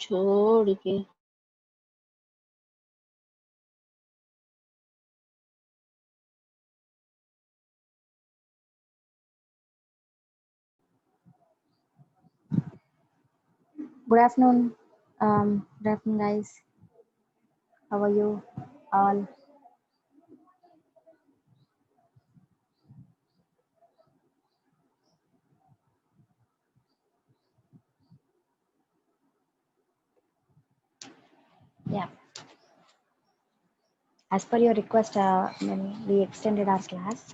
छोड़ के Good afternoon. Good afternoon, guys. How are you all? Yeah. As per your request, we extended our class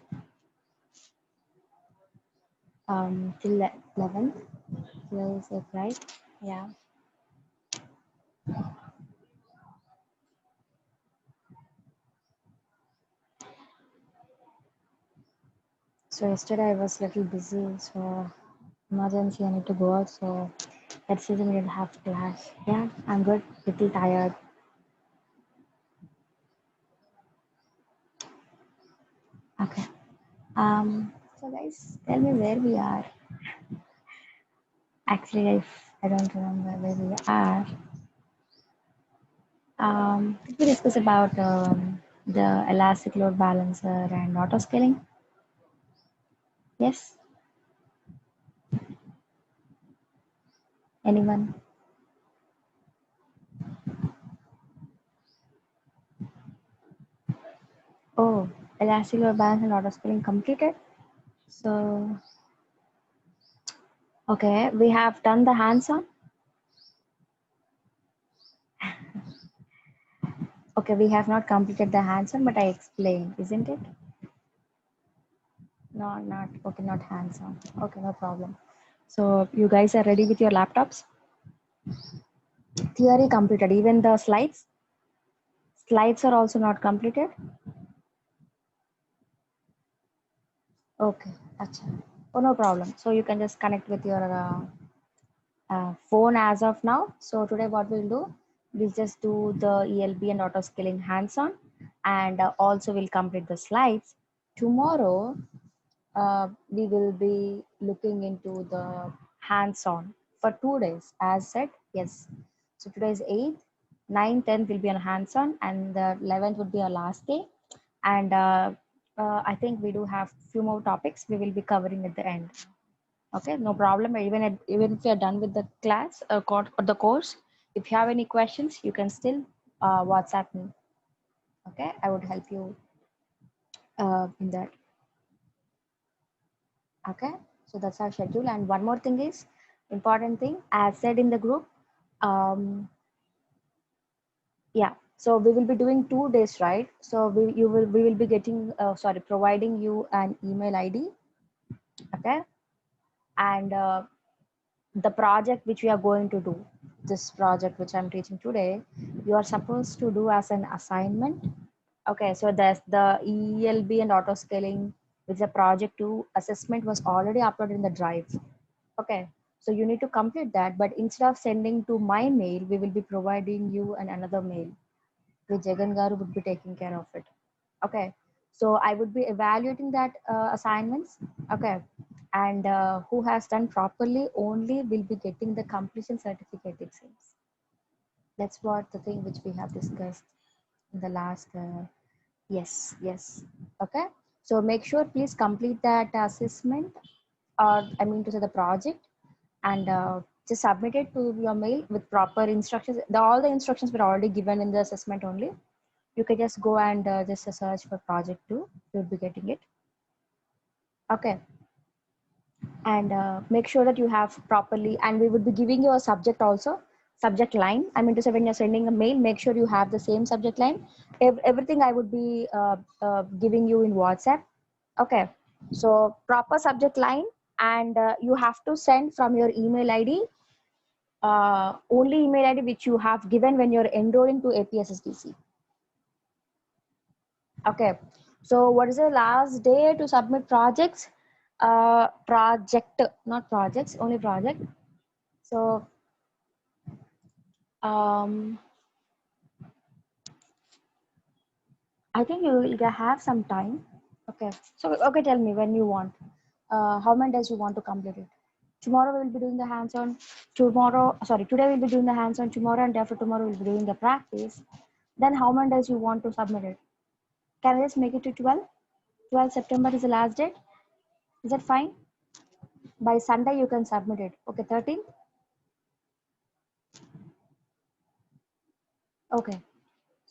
till 11th. Till safe, right? Yeah. So yesterday I was little busy, so emergency I need to go out. So that's the reason we didn't have class. Yeah, I'm good. Little tired. Okay. So guys, tell me where we are. Actually, I don't remember where we are. Did we discuss about the elastic load balancer and auto scaling? Yes? Anyone? Oh, elastic load balance and auto scaling completed. So, okay, we have done the hands-on. Okay, we have not completed the hands-on, but I explained, isn't it? No, not, okay, not hands-on. Okay, no problem. So, you guys are ready with your laptops? Theory completed, even the slides? Slides are also not completed? Okay, acha. Oh, no problem. So you can just connect with your phone as of now. So today what we'll do, we'll just do the ELB and auto scaling hands-on, and also we'll complete the slides. Tomorrow, we will be looking into the hands-on for 2 days, as said. Yes. So today is 8th, 9th, 10th will be on hands-on, and the 11th would be our last day. And I think we do have few more topics we will be covering at the end. Okay, no problem. Even if you're done with the class or the course, if you have any questions, you can still WhatsApp me. Okay, I would help you in that. Okay, so that's our schedule. And one more thing is important thing, as said in the group. Yeah, so we will be doing 2 days, right? So we will be getting sorry, providing you an email ID. Okay, and the project which we are going to do, this project which I'm teaching today, you are supposed to do as an assignment. Okay, so there's the ELB and auto scaling, which the project 2 assessment was already uploaded in the drive. Okay, so you need to complete that, but instead of sending to my mail, we will be providing you another mail, which Jagan Garu would be taking care of it. Okay, so I would be evaluating that assignments. Okay, and who has done properly only will be getting the completion certificate, it seems. That's what the thing which we have discussed in the last yes. Okay, so make sure please complete that assessment, or I mean to say the project, and just submit it to your mail with proper instructions. All the instructions were already given in the assessment only. You can just go and just search for project 2. You'll be getting it. Okay, and make sure that you have properly, and we would be giving you a subject also, subject line. I mean to say, when you're sending a mail, make sure you have the same subject line. Everything I would be giving you in WhatsApp. Okay, so proper subject line, and you have to send from your email ID, only email ID which you have given when you're enrolling to APSSDC. Okay, so what is the last day to submit projects? Project, not projects, only project. So I think you will have some time. Okay, so okay, tell me when you want. How many days you want to complete it? Tomorrow we will be doing the hands-on. Today we'll be doing the hands-on. Tomorrow and after tomorrow we'll be doing the practice. Then how many days you want to submit it? Can I just make it to 12? 12 September is the last date. Is that fine? By Sunday you can submit it. Okay, 13? Okay.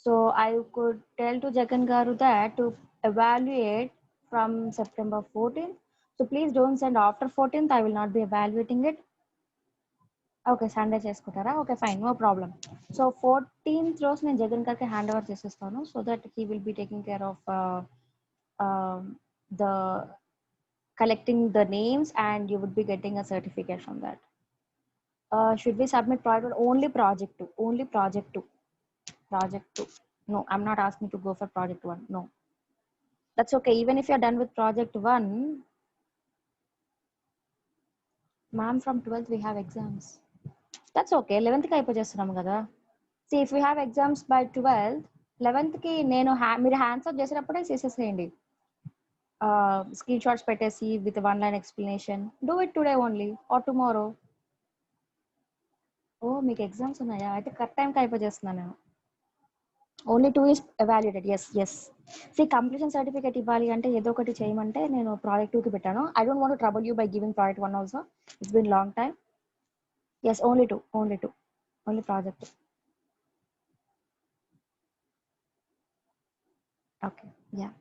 So I could tell to Jagan Garu that to evaluate from September 14th. So please don't send after 14th. I will not be evaluating it. Okay Sunday చేసుకుంటారా okay fine no problem so 14th రోజు నేను జగన్ గారికి hand over చేసేస్తాను so that he will be taking care of the collecting the names and you would be getting a certificate from that. Should we submit project only project 2? Only project 2. Project 2. No, I'm not asking to go for project 1. No. That's okay. Even if you're done with project 1, ma'am, from 12th we have exams. That's okay. 11th కి అయిపోచేస్తున్నాం కదా. See, if we have exams by 12th, 11th కి నేను మీరు hands of చేసేటప్పుడే చేసేసేయండి. Screen shots పెట్టేసి with 1 line explanation. Do it today only or tomorrow. ఓ మీకు exams ఉన్నాయా అయితే కరెక్ట్ టైంకి అయిపోచేస్తున్నాను నేను. Only 2 is evaluated. Yes. See, completion certificate ఇవ్వాలి అంటే ఏదో ఒకటి చేయమంటే నేను ప్రాజెక్ట్ 2కి పెట్టాను. I don't want to trouble you by giving project 1 also. It's been long time. Yes, only 2. Only project 2. Okay, yeah.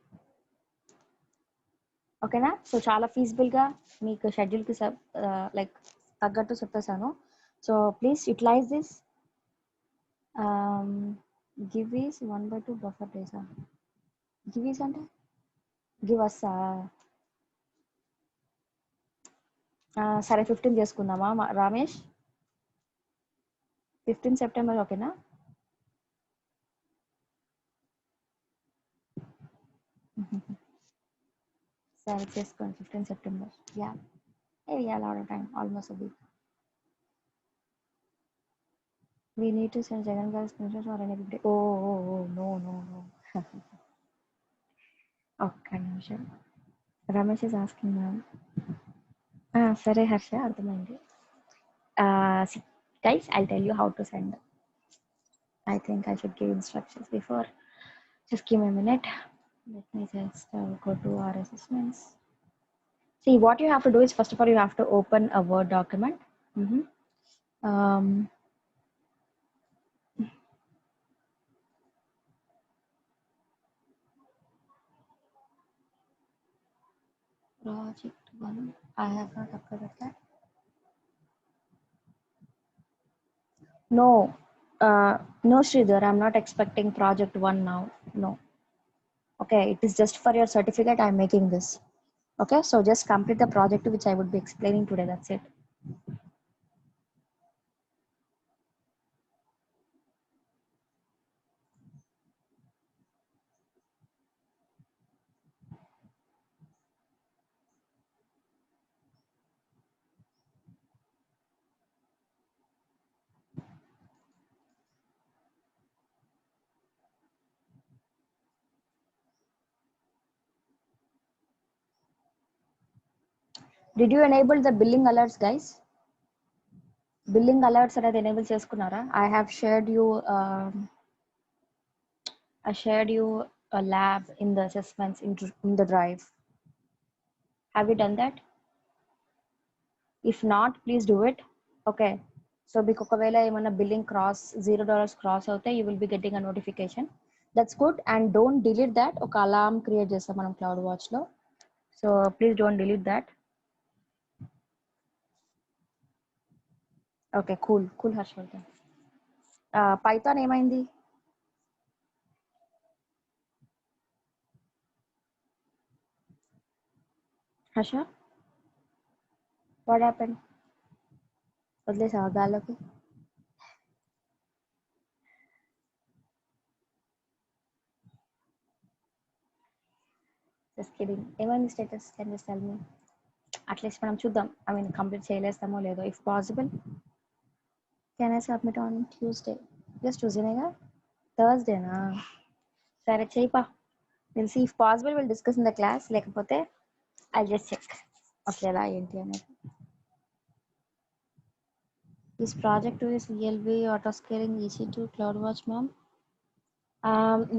ఓకేనా సో చాలా ఫీజిబుల్గా మీకు షెడ్యూల్కి లైక్ తగ్గట్టు చెప్పేశాను so please utilize this gives 1/2 buffer డేసా గివీస్ అంటే గివస్సా సరే 15 చేసుకుందామా రామేష్ 15 సెప్టెంబర్ ఓకేనా సరే చేసుకోండి 15 September yeah a lot of time almost a week we need to send Jagan guys screenshots or any day no ఒక్క నిమిషం రమేష్ is asking ma'am సరే హర్ష అర్థమైంది guys I'll tell you how to send. I think I should give instructions before. Just give me a minute. Let me just go to our assessments. See, what you have to do is first of all you have to open a Word document. Project 1. I have not uploaded that. No Sridhar, I'm not expecting project 1 now. No. Okay, it is just for your certificate I'm making this. Okay, so just complete the project which I would be explaining today. That's it. Did you enable the billing alerts, guys? Billing alerts అనేది enable చేసుకున్నారా? I have shared you a lab in the assessments in the drive. Have you done that? If not, please do it. Okay. So మీకు ఒకవేళ ఏమైనా billing $0 cross అవుతే you will be getting a notification. That's good. And don't delete that. ఒక alarm create చేస్తాం మనం CloudWatch లో. So please don't delete that. Okay, cool Harshavardhan. Python ఏమైంది? Harsha, what happened? వదిలేసావా గాల్లోకి? Just kidding. ఏమైంది status? Can you just tell me? At least మనం చూద్దాం. I mean, కంప్లీట్ చేయలేస్తామో లేదో. If possible, can I submit on Tuesday? Just Tuesdayనేగా? Thursdayనా? సరే చేయిపా. We'll see if possible. We'll discuss in the class. లేకపోతే I'll just check. Okay, ఎలా ఏంటి అనేది. This project is ELB auto scaling EC2 CloudWatch, ma'am.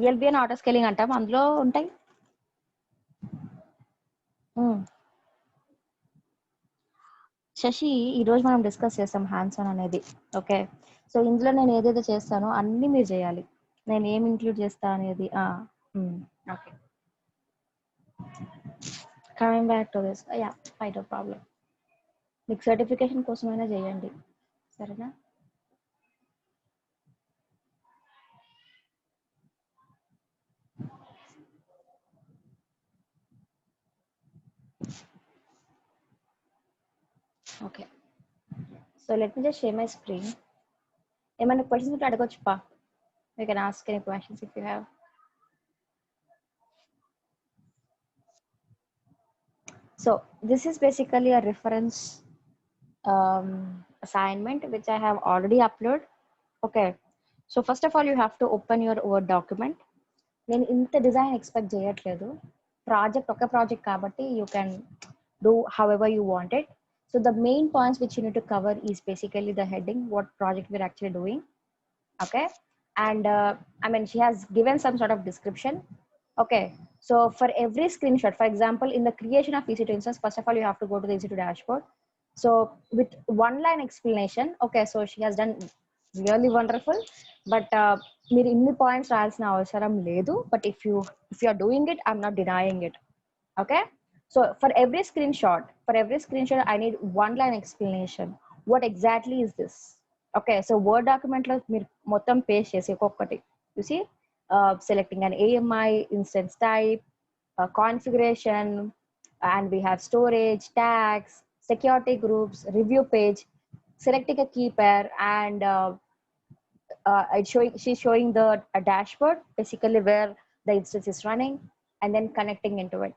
ELB అని auto scaling అంటాం, అందులో ఉంటాయి. శశి, ఈరోజు మనం డిస్కస్ చేస్తాం హ్యాండ్స్ ఆన్ అనేది. ఓకే, సో ఇందులో నేను ఏదైతే చేస్తానో అన్నీ మీరు చేయాలి. నేను ఏం ఇంక్లూడ్ చేస్తా అనేది. Okay, coming back to this, ya fine, no problem. మీకు సర్టిఫికేషన్ కోసమైనా చేయండి, సరేనా? Okay, so let me just share my screen. ఏమైనా క్వశ్చన్స్ ఉంటే అడగొచ్చు పా. You can ask any questions if you have. So this is basically a reference assignment which I have already uploaded. Okay, so first of all you have to open your Word document. నేను ఇంత design expect చేయట్లేదు, project ఒక project కాబట్టి you can do however you wanted. So the main points which you need to cover is basically the heading, what project we're actually doing. Okay, and I mean she has given some sort of description. Okay, so for every screenshot, for example, in the creation of EC2 instance, first of all you have to go to the EC2 dashboard. So with one line explanation, okay, so she has done really wonderful, but మీరు ఇన్ని points రాయాల్సిన అవసరం లేదు. But if you are doing it, I'm not denying it. Okay, so for every screenshot I need one line explanation, what exactly is this. Okay, so Word document లో మీరు మొత్తం paste చేసి ఒక్కొక్కటి, you see, selecting an AMI instance type, configuration, and we have storage, tags, security groups, review page, selecting a key pair, and she's showing the a dashboard basically where the instance is running, and then connecting into it.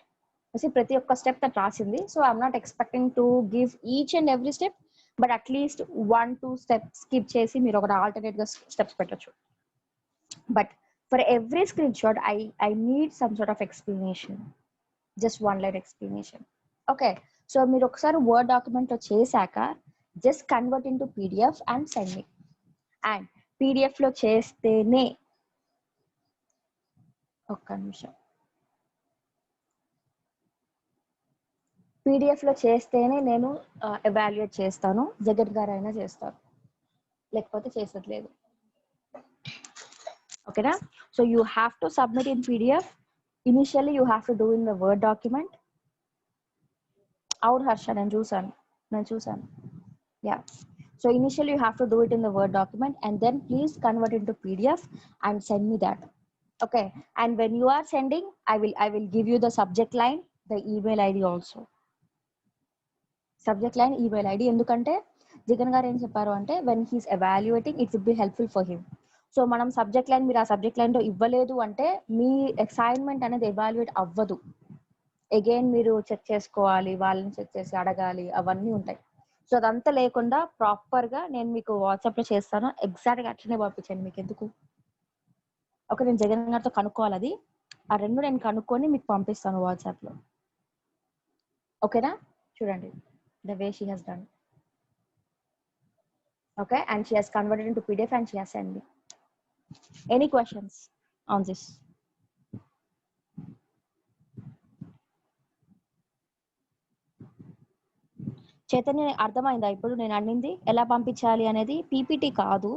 See, ప్రతి ఒక్క step that రాసింది. So I'm not expecting to give each and every step, but at least 1-2 steps skip చేసి మీరు ఒక alternate గా steps పెట్టచ్చు. But for every screen shot I need some sort of explanation, just one line explanation. Okay, so మీరు ఒకసారి word document లో చేశాక just convert into PDF and send me. And PDF లో చేస్తేనే, ఒక్క నిమిషం, పీడిఎఫ్ లో చేస్తేనే నేను ఎవాల్యుయేట్ చేస్తాను. జగన్ గారు అయినా చేస్తారు, లేకపోతే చేసట్లేదు. ఓకేనా? So you have to submit in PDF. Initially you have to do in the Word document. అవును హర్ష, నేను చూసాను. Ya, so initially you have to do it in the Word document and then please convert into PDF and send me that. Okay, and when you are sending, I will give you the subject line, the email ID also. Subject line, email ID. ఎందుకంటే జగన్ గారు ఏం చెప్పారు అంటే, when he's evaluating it would be helpful for him. సో మనం subject line, మీరు ఆ subject లైన్లో ఇవ్వలేదు అంటే మీ అసైన్మెంట్ అనేది ఎవాల్యుయేట్ అవ్వదు. అగైన్ మీరు చెక్ చేసుకోవాలి, వాళ్ళని చెక్ చేసి అడగాలి, అవన్నీ ఉంటాయి. సో అదంతా లేకుండా ప్రాపర్గా నేను మీకు వాట్సాప్లో చేస్తాను. ఎగ్జాక్ట్గా అట్లనే పంపించండి, మీకు ఎందుకు. ఓకే, నేను జగన్ గారితో కనుక్కోవాలి అది. ఆ రెండు నేను కనుక్కొని మీకు పంపిస్తాను వాట్సాప్లో. ఓకేనా? చూడండి the way she has done. Okay, and she has converted into PDF and she has sent me. Any questions on this? Chaitanya, అర్థమైందా ఇప్పుడు నేను అన్నింది ఎలా పంపించాలి అనేది? పీపీటీ కాదు,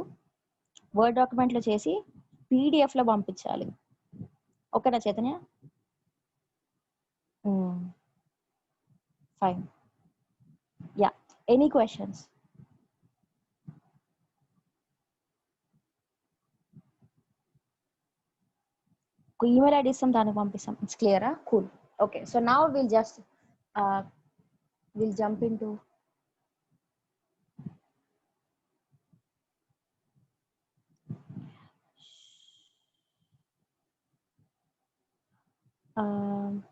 వర్డ్ డాక్యుమెంట్లో చేసి పీడిఎఫ్లో పంపించాలి. ఓకేనా Chaitanya? Fine, yeah. Any questions? Email ID ఇస్తాం, దానికి పంపిస్తాం. ఇట్స్ క్లియరా? Cool. Okay, so now will just jump into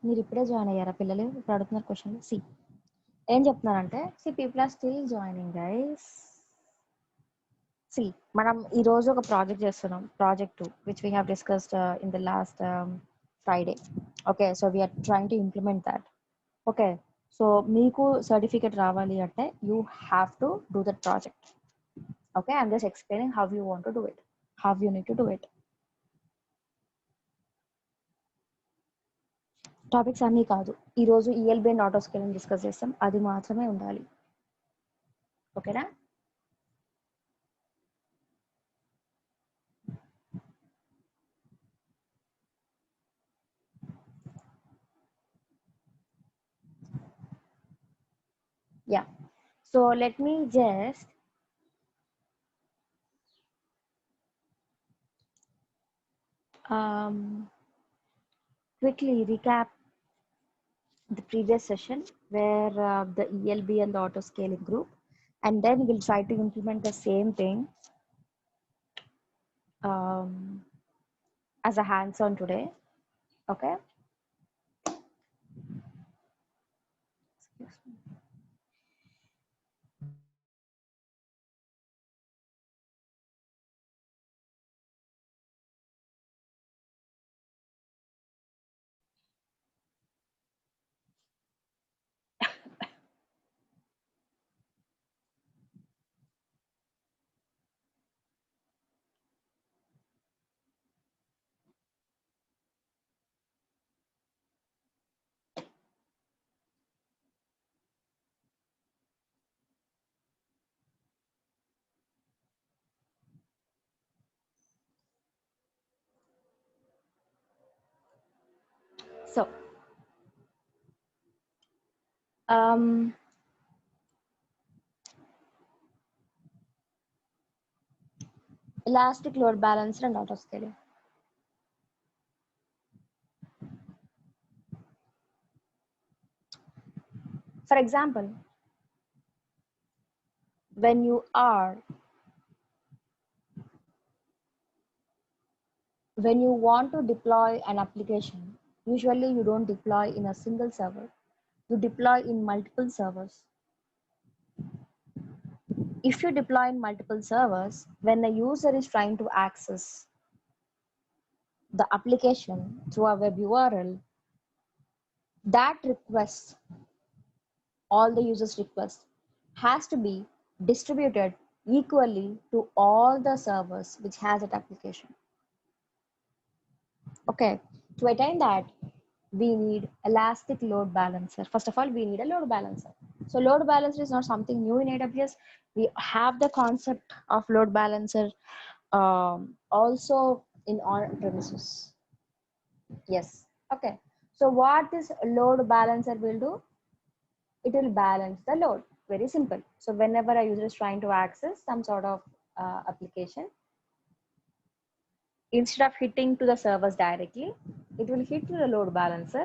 మీరు ఇప్పుడే జాయిన్ అయ్యారా పిల్లలు? ఇప్పుడు అడుగుతున్నారు క్వశ్చన్. సి ఏం చెప్తున్నానంటే, see people are still joining guys. See మనం ఈరోజు ఒక ప్రాజెక్ట్ చేస్తున్నాం, project 2 which we have discussed in the last Friday. Okay, so we're trying to implement that. Okay, so మీకు సర్టిఫికేట్ రావాలి అంటే you have to do that project. Okay, I'm just explaining how you want to do it, how you need to do it. Topics అన్నీ కాదు, ఈరోజు ELB and auto scaling discuss చేస్తాం, అది మాత్రమే ఉండాలి. ఓకేనా? Yeah, so let me just quickly recap the previous session where the ELB and the auto scaling group, and then we'll try to implement the same thing as a hands-on today. Okay. Excuse me. So elastic load balancer and auto scaling. For example, when you want to deploy an application, usually you don't deploy in a single server, you deploy in multiple servers. If you deploy in multiple servers, when a user is trying to access the application through a web URL, that request, all the users' requests, has to be distributed equally to all the servers which has that application. Okay, to attain that, we need elastic load balancer. First of all, we need a load balancer. So load balancer is not something new in AWS. We have the concept of load balancer also in on premises. Yes. Okay. So what this load balancer will do? It will balance the load. Very simple. So whenever a user is trying to access some sort of application, instead of hitting to the servers directly, it will hit to the load balancer.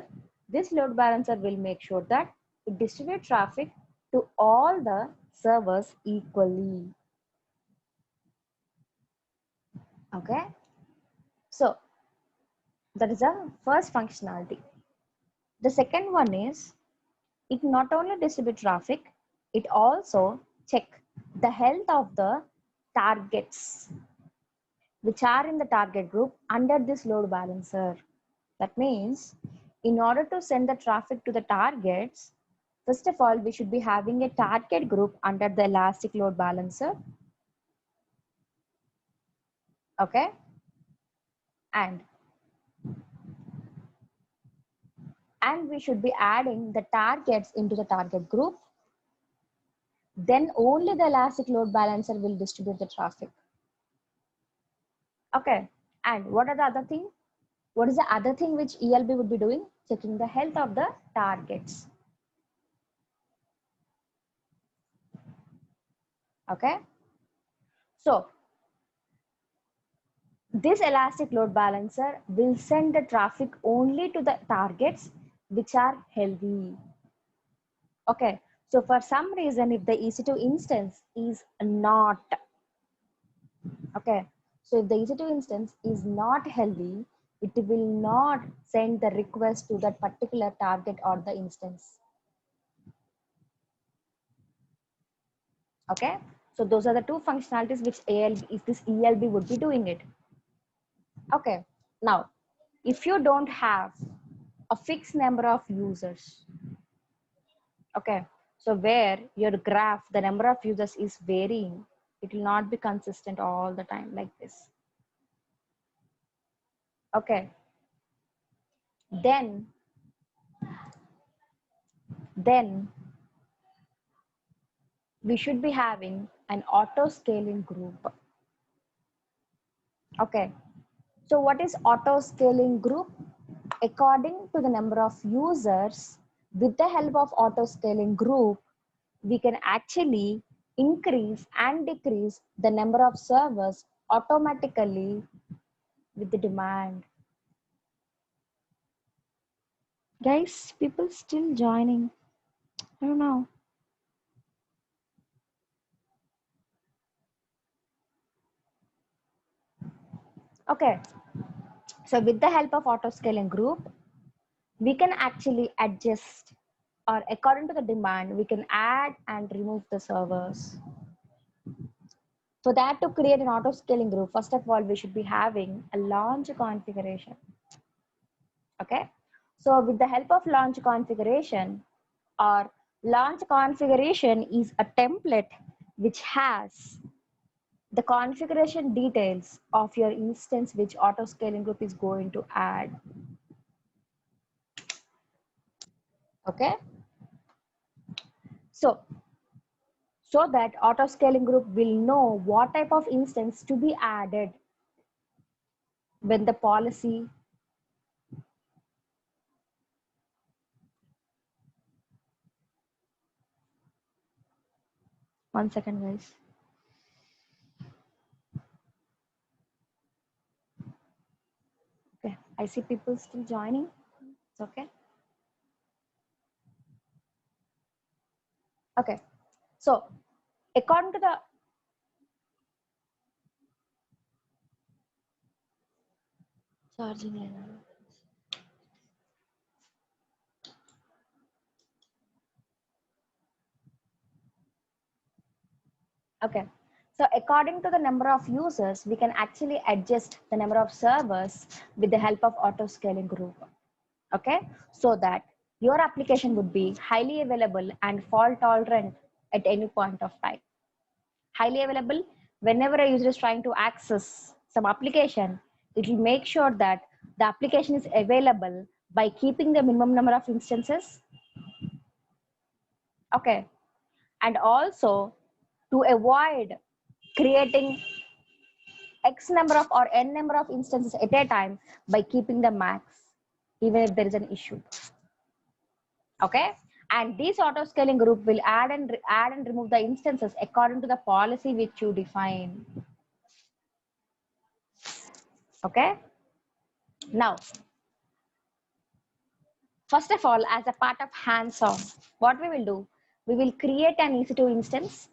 This load balancer will make sure that it distributes traffic to all the servers equally. Okay. So that is the first functionality. The second one is it not only distributes traffic, it also check the health of the targets which are in the target group under this load balancer. That means in order to send the traffic to the targets, first of all, we should be having a target group under the elastic load balancer. Okay. And we should be adding the targets into the target group. Then only the elastic load balancer will distribute the traffic. Okay. And what are the other thing? What is the other thing which ELB would be doing? Checking the health of the targets. Okay. So this elastic load balancer will send the traffic only to the targets which are healthy. Okay. So for some reason, if the EC2 instance is not, okay. So if the EC2 instance is not healthy, it will not send the request to that particular target or the instance. Okay. So those are the two functionalities which this ELB would be doing it. Okay. Now, if you don't have a fixed number of users, okay, so where your graph, the number of users is varying, It will not be consistent all the time like this. Okay. Then we should be having an auto scaling group. Okay. So what is auto scaling group? According to the number of users, with the help of auto scaling group, we can actually increase and decrease the number of servers automatically with the demand. Guys, people still joining. I don't know. Okay, so with the help of auto scaling group, we can actually adjust, or according to the demand, we can add and remove the servers. For that, to create an auto scaling group, first of all, we should be having a launch configuration. Okay, so with the help of launch configuration, or launch configuration is a template which has the configuration details of your instance which auto scaling group is going to add. Okay, so that auto scaling group will know what type of instance to be added when the policy. One second, guys. Okay, I see people still joining. It's okay. Okay, so according to the charging level. Okay, so according to the number of users, we can actually adjust the number of servers with the help of auto scaling group. Okay, so that your application would be highly available and fault tolerant at any point of time. Highly available, whenever a user is trying to access some application, it will make sure that the application is available by keeping the minimum number of instances. Okay, and also to avoid creating X number of or N number of instances at a time by keeping the max, even if there is an issue. Okay, and this auto scaling group will add and remove the instances according to the policy which you define. Okay, now first of all, as a part of hands-on, what we will do, we will create an EC2 instance.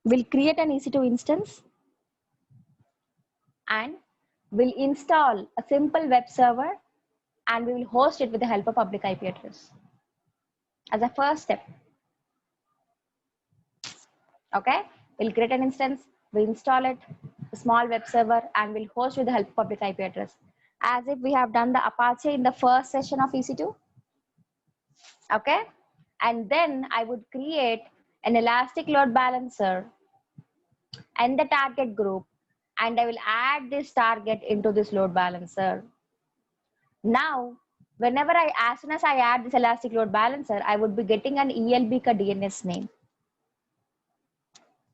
We'll create an EC2 instance and we'll install a simple web server and we will host it with the help of public IP address as a first step. Okay, we'll create an instance, we install it, a small web server, and we'll host with the help of public IP address, as if we have done the Apache in the first session of EC2. Okay, and then I would create an elastic load balancer and the target group, and I will add this target into this load balancer. Now, whenever as soon as I add this elastic load balancer, I would be getting an ELB ka DNS name.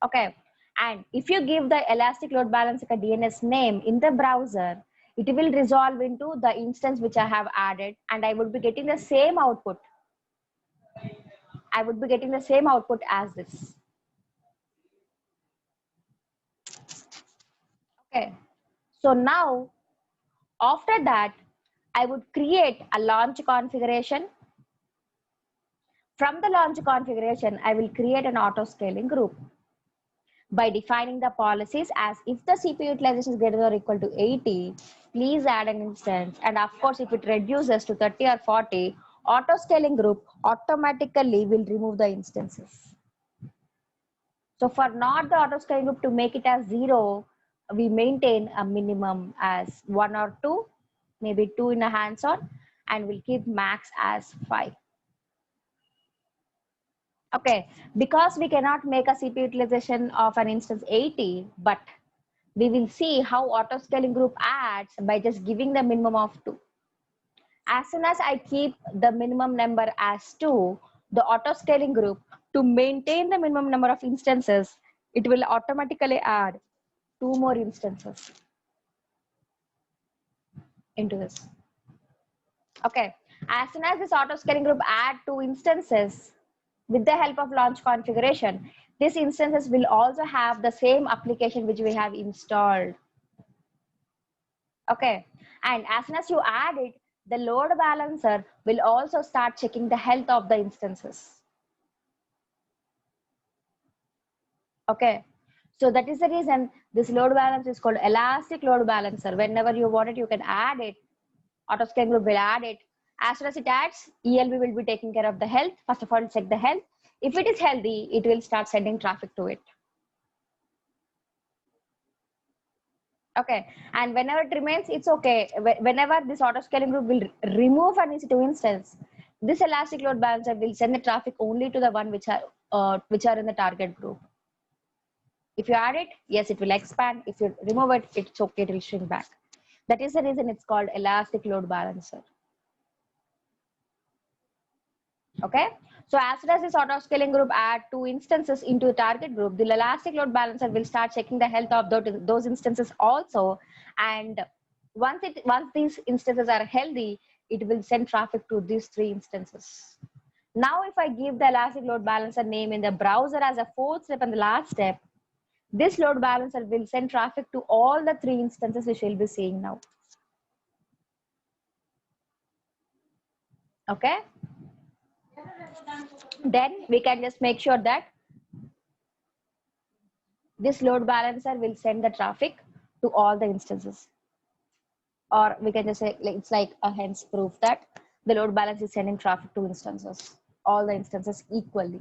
Okay, and if you give the elastic load balancer a DNS name in the browser, it will resolve into the instance which I have added, and I would be getting the same output. I would be getting the same output as this. Okay, so now after that, I would create a launch configuration. From the launch configuration, I will create an auto scaling group by defining the policies as if the CPU utilization is greater or equal to 80, please add an instance. And of course, if it reduces to 30 or 40, auto scaling group automatically will remove the instances. So for not the auto scaling group to make it as 0, we maintain a minimum as 1 or 2, maybe 2 in a hands-on, and we'll keep max as 5. Okay, because we cannot make a CPU utilization of an instance 80, but we will see how auto scaling group adds by just giving the minimum of 2. As soon as I keep the minimum number as 2, the auto scaling group, to maintain the minimum number of instances, it will automatically add 2 more instances into this. Okay, as soon as this auto scaling group add 2 instances with the help of launch configuration, these instances will also have the same application which we have installed. Okay, and as soon as you add it, the load balancer will also start checking the health of the instances. Okay, so that is the reason this load balancer is called elastic load balancer. Whenever you want it, you can add it. Autoscaling group will add it. As soon as it adds, ELB will be taking care of the health. First of all, check the health. If it is healthy, it will start sending traffic to it. Okay, and whenever it remains, it's okay. Whenever this autoscaling group will remove an EC2 instance, this elastic load balancer will send the traffic only to the one which are in the target group. If you add it, yes, it will expand. If you remove it, it's okay, it will shrink back. That is the reason it's called elastic load balancer. Okay, so as soon as this auto scaling group add 2 instances into the target group, the elastic load balancer will start checking the health of those instances also. And once these instances are healthy, it will send traffic to these 3 instances. Now, if I give the elastic load balancer name in the browser as a 4th step and the last step, this load balancer will send traffic to all the 3 instances which we'll be seeing now. Okay. Then we can just make sure that this load balancer will send the traffic to all the instances. Or we can just say it's like a hence proof that the load balance is sending traffic to instances, all the instances equally.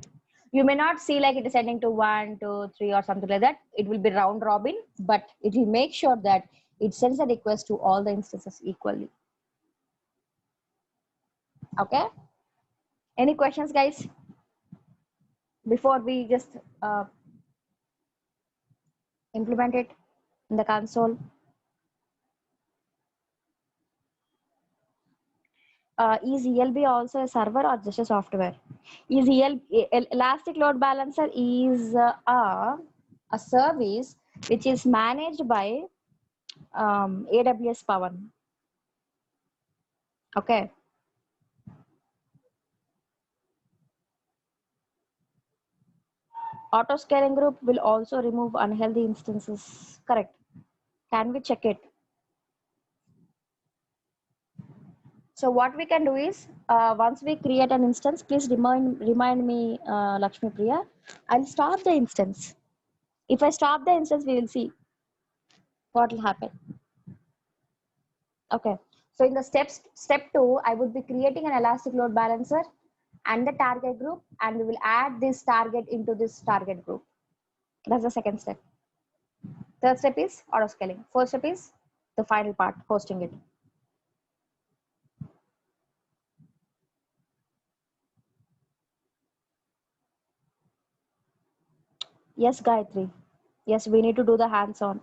You may not see like it is sending to 1, 2, 3 or something like that. It will be round robin, but it will make sure that it sends a request to all the instances equally. Okay. Any questions, guys? Before we just implement it in the console. Is ELB also a server or just a software? Is Elastic Load Balancer is a service which is managed by AWS Pawan. Okay. Auto scaling group will also remove unhealthy instances. Correct. Can we check it? So what we can do is, once we create an instance, please remind me, Lakshmi Priya. I'll stop the instance. If I stop the instance, we will see what will happen. Okay. So in the step 2, I would be creating an elastic load balancer and the target group, and we will add this target into this target group. That's the second step. Third step is auto scaling. Fourth step is the final part, hosting it. Yes, Gayatri. Yes, we need to do the hands-on.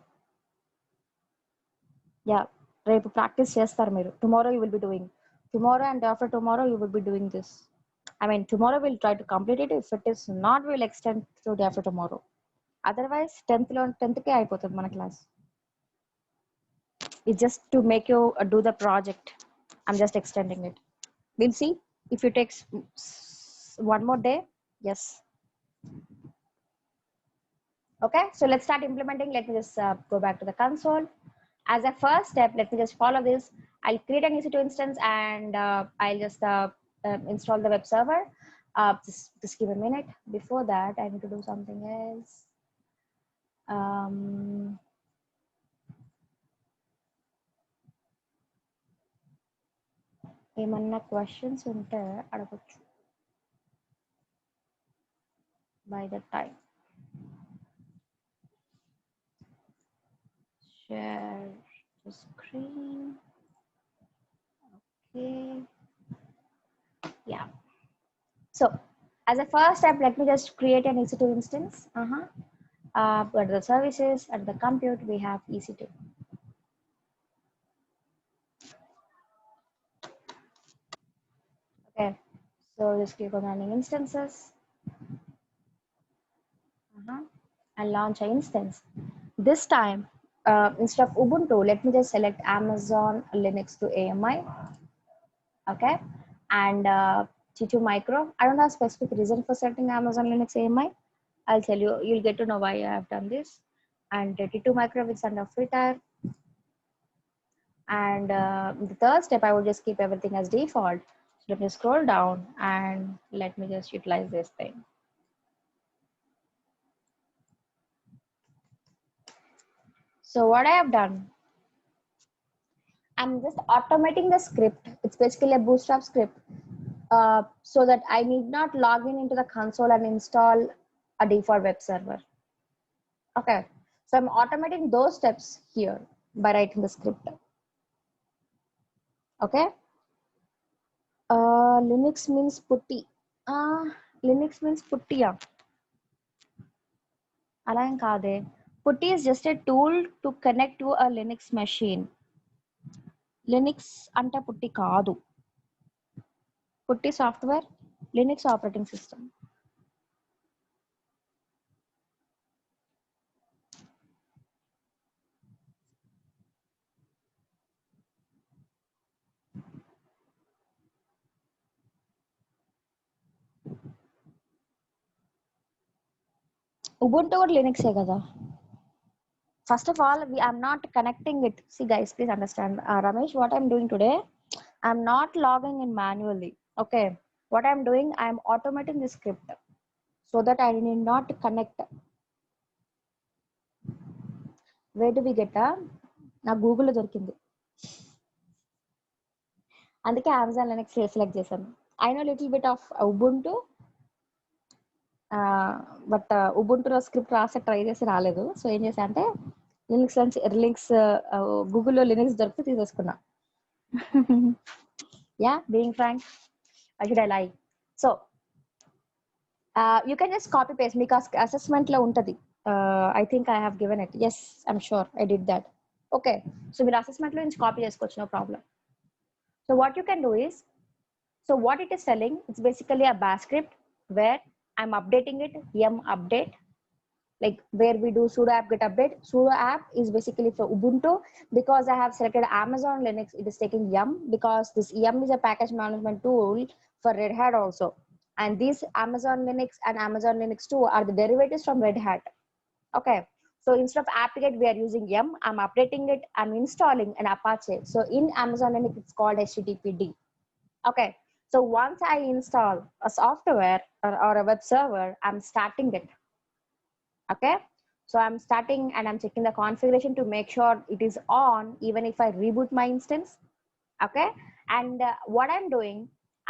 Yeah, రేపు practice చేస్తారు మీరు. Tomorrow you will be doing. Tomorrow and after tomorrow you will be doing this. I mean, tomorrow we'll try to complete it. If it is not, we'll extend to day after tomorrow. Otherwise, 10th కే అయిపోతుంది మన class. It's just to make you do the project. I'm just extending it. We'll see if it takes one more day. Yes. Okay, so let's start implementing. Let me just go back to the console. As a first step, let me just follow this. I'll create an EC2 instance and I'll just install the web server. Just give a minute. Before that, I need to do something else. ఏమన్నా questions ఉంటే అడగచ్చు by the time. Share the screen. Okay. Yeah. So As a first step, let me just create an EC2 instance. Under the services, at the compute, we have EC2. Okay, so just click on running instances and launch an instance. This time, instead of Ubuntu, let me just select Amazon Linux to AMI. Okay, and T2 Micro. I don't have specific reason for setting Amazon Linux AMI. I'll tell you, you'll get to know why I have done this. And T2 Micro is under FreeTire. And the third step, I would just keep everything as default. So let me scroll down and let me just utilize this thing. So what I have done, I'm just automating the script. It's basically a Bootstrap script so that I need not log in into the console and install a default web server. Okay, so I'm automating those steps here by writing the script. Okay, Linux means putty. Linux means putty. అలా ఏం కాదే. Putty is just a tool to connect to a Linux machine. Linux అంటే putty కాదు. Putty software, Linux operating system. Ubuntu or Linux ఏ కదా. First of all, I'm not connecting it. See guys, please understand. Ramesh, what I'm doing today, I'm not logging in manually. Okay, what I'm doing, I'm automating the script so that I need not connect. Where do we get నా గూగుల్లో దొరికింది, అందుకే Amazon Linux select చేశాను. I know little bit of Ubuntu, but ఉబుంటులో script రాసే try చేసి రాలేదు. So ఏం చేశా అంటే లినక్స్ గూగుల్లో లినక్స్ దొరికితే తీసేసుకున్నా. Yeah, being frank, I should I lie. So you can just copy paste, మీకు అసెస్మెంట్ లో ఉంటుంది. I think I have given it. Yes, I'm sure I did that. Okay, so మీరు అసెస్మెంట్ లో నుంచి copy చేసుకోవచ్చు, no problem. So what you can do is, so what it is telling, it's basically a bash script where I'm updating it, yum update, like where we do sudo app get update. Sudo app is basically for Ubuntu. Because I have selected Amazon Linux, it is taking yum, because this yum is a package management tool for Red Hat also. And these Amazon Linux and Amazon Linux 2 are the derivatives from Red Hat. Okay, so instead of apt-get, we are using yum. I'm updating it, I'm installing an Apache. So in Amazon Linux, it's called HTTPD. Okay, so once I install a software or a web server, I'm starting it. Okay, so I'm starting and I'm checking the configuration to make sure it is on even if I reboot my instance. Okay, and what I'm doing,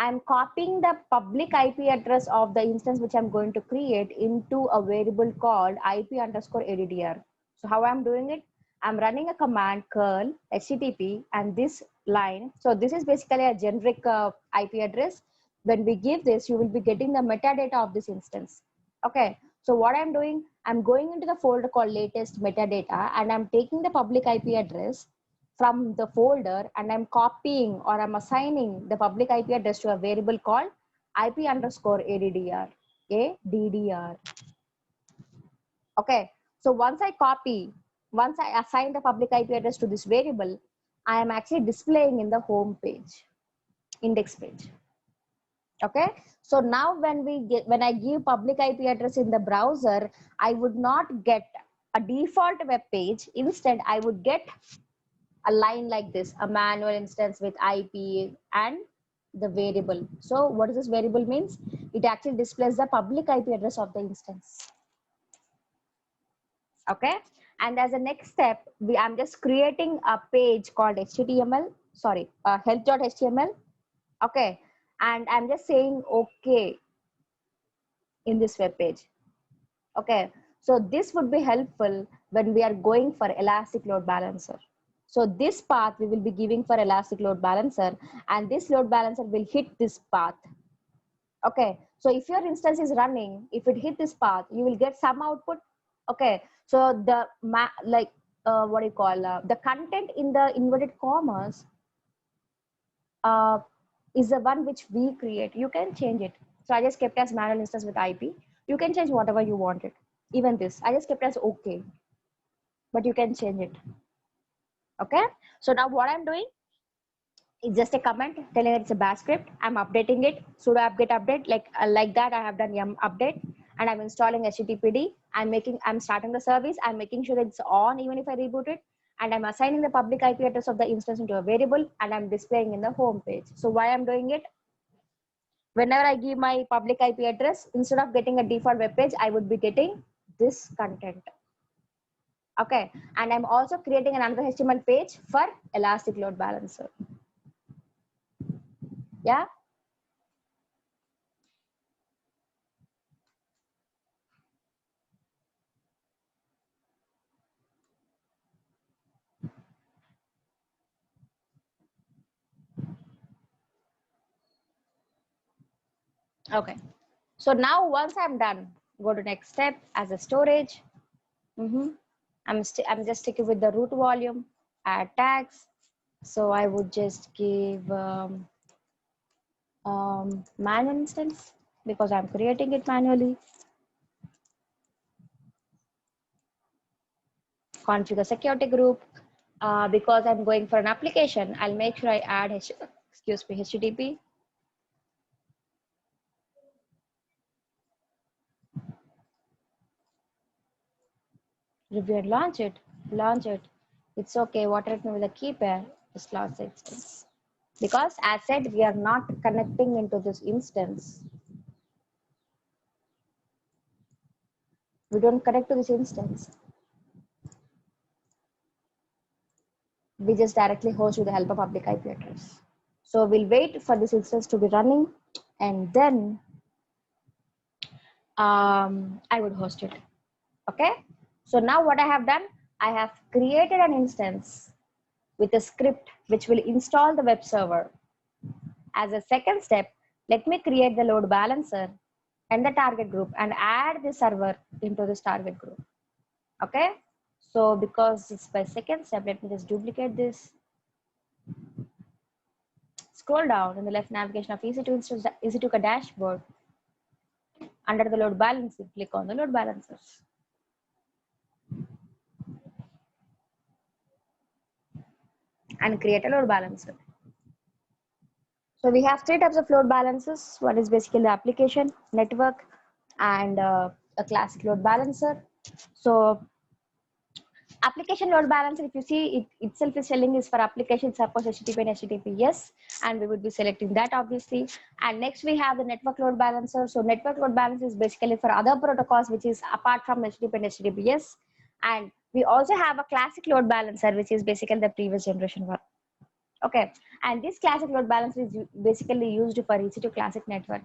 I'm copying the public IP address of the instance which I'm going to create into a variable called IP_addr. So how I'm doing it, I'm running a command curl http and this line. So this is basically a generic IP address. When we give this, you will be getting the metadata of this instance. Okay, so what I'm doing, I'm going into the folder called latest metadata and I'm taking the public IP address from the folder and I'm copying or I'm assigning the public IP address to a variable called IP_addr. Okay, so once I assign the public IP address to this variable, I am actually displaying in the home page, index page. Okay, so now when I give public IP address in the browser, I would not get a default web page. Instead, I would get a line like this, a manual instance with IP and the variable. So what does this variable means? It actually displays the public IP address of the instance. Okay, and as a next step, I'm just creating a page called health.html. Okay, and I'm just saying okay in this web page. Okay, so this would be helpful when we are going for elastic load balancer. So this path we will be giving for elastic load balancer, and this load balancer will hit this path. Okay, so if your instance is running, if it hit this path, you will get some output. Okay, so the what do you call the content in the inverted commas uh, is the one which we create. You can change it. So I just kept as manual instance with IP. You can change whatever you wanted. Even this, I just kept as okay, but you can change it. Okay, so now what I'm doing, it's just a comment telling that it's a bash script. I'm updating it, sudo apt-get update, like that. I have done yum update, and I'm installing HTTPD. I'm starting the service. I'm making sure that it's on even if I reboot it, and I'm assigning the public IP address of the instance into a variable, and I'm displaying in the home page. So why I'm doing it? Whenever I give my public IP address, instead of getting a default web page, I would be getting this content. Okay, and I'm also creating another HTML page for Elastic Load Balancer. Yeah. Okay. So now once I'm done, go to next step as a storage. I'm just sticking with the root volume, add tags. So I would just give manual instance because I'm creating it manually. Configure security group because I'm going for an application. I'll make sure I add HTTP. Review and launch it. Launch it. It's okay. Water it with a key pair. Just launch the instance. Because as said, we are not connecting into this instance. We don't connect to this instance. We just directly host with the help of public IP address. So we'll wait for this instance to be running, and then I would host it. Okay. So now what I have done, I have created an instance with a script which will install the web server. As a second step, let me create the load balancer and the target group and add the server into this target group. Okay. So because it's by second step, let me just duplicate this. Scroll down in the left navigation of EC2 dashboard. Under the load balancer, click on the load balancers. And create a load balancer. So we have three types of load balancers. One is basically the application, network, and a classic load balancer. So application load balancer, if you see it itself is telling is for application suppose HTTP and HTTPS, and we would be selecting that obviously. And next we have the network load balancer. So network load balancer is basically for other protocols which is apart from HTTP and HTTPS. And we also have a classic load balancer which is basically the previous generation one. Okay, and this classic load balancer is basically used for EC2 classic network.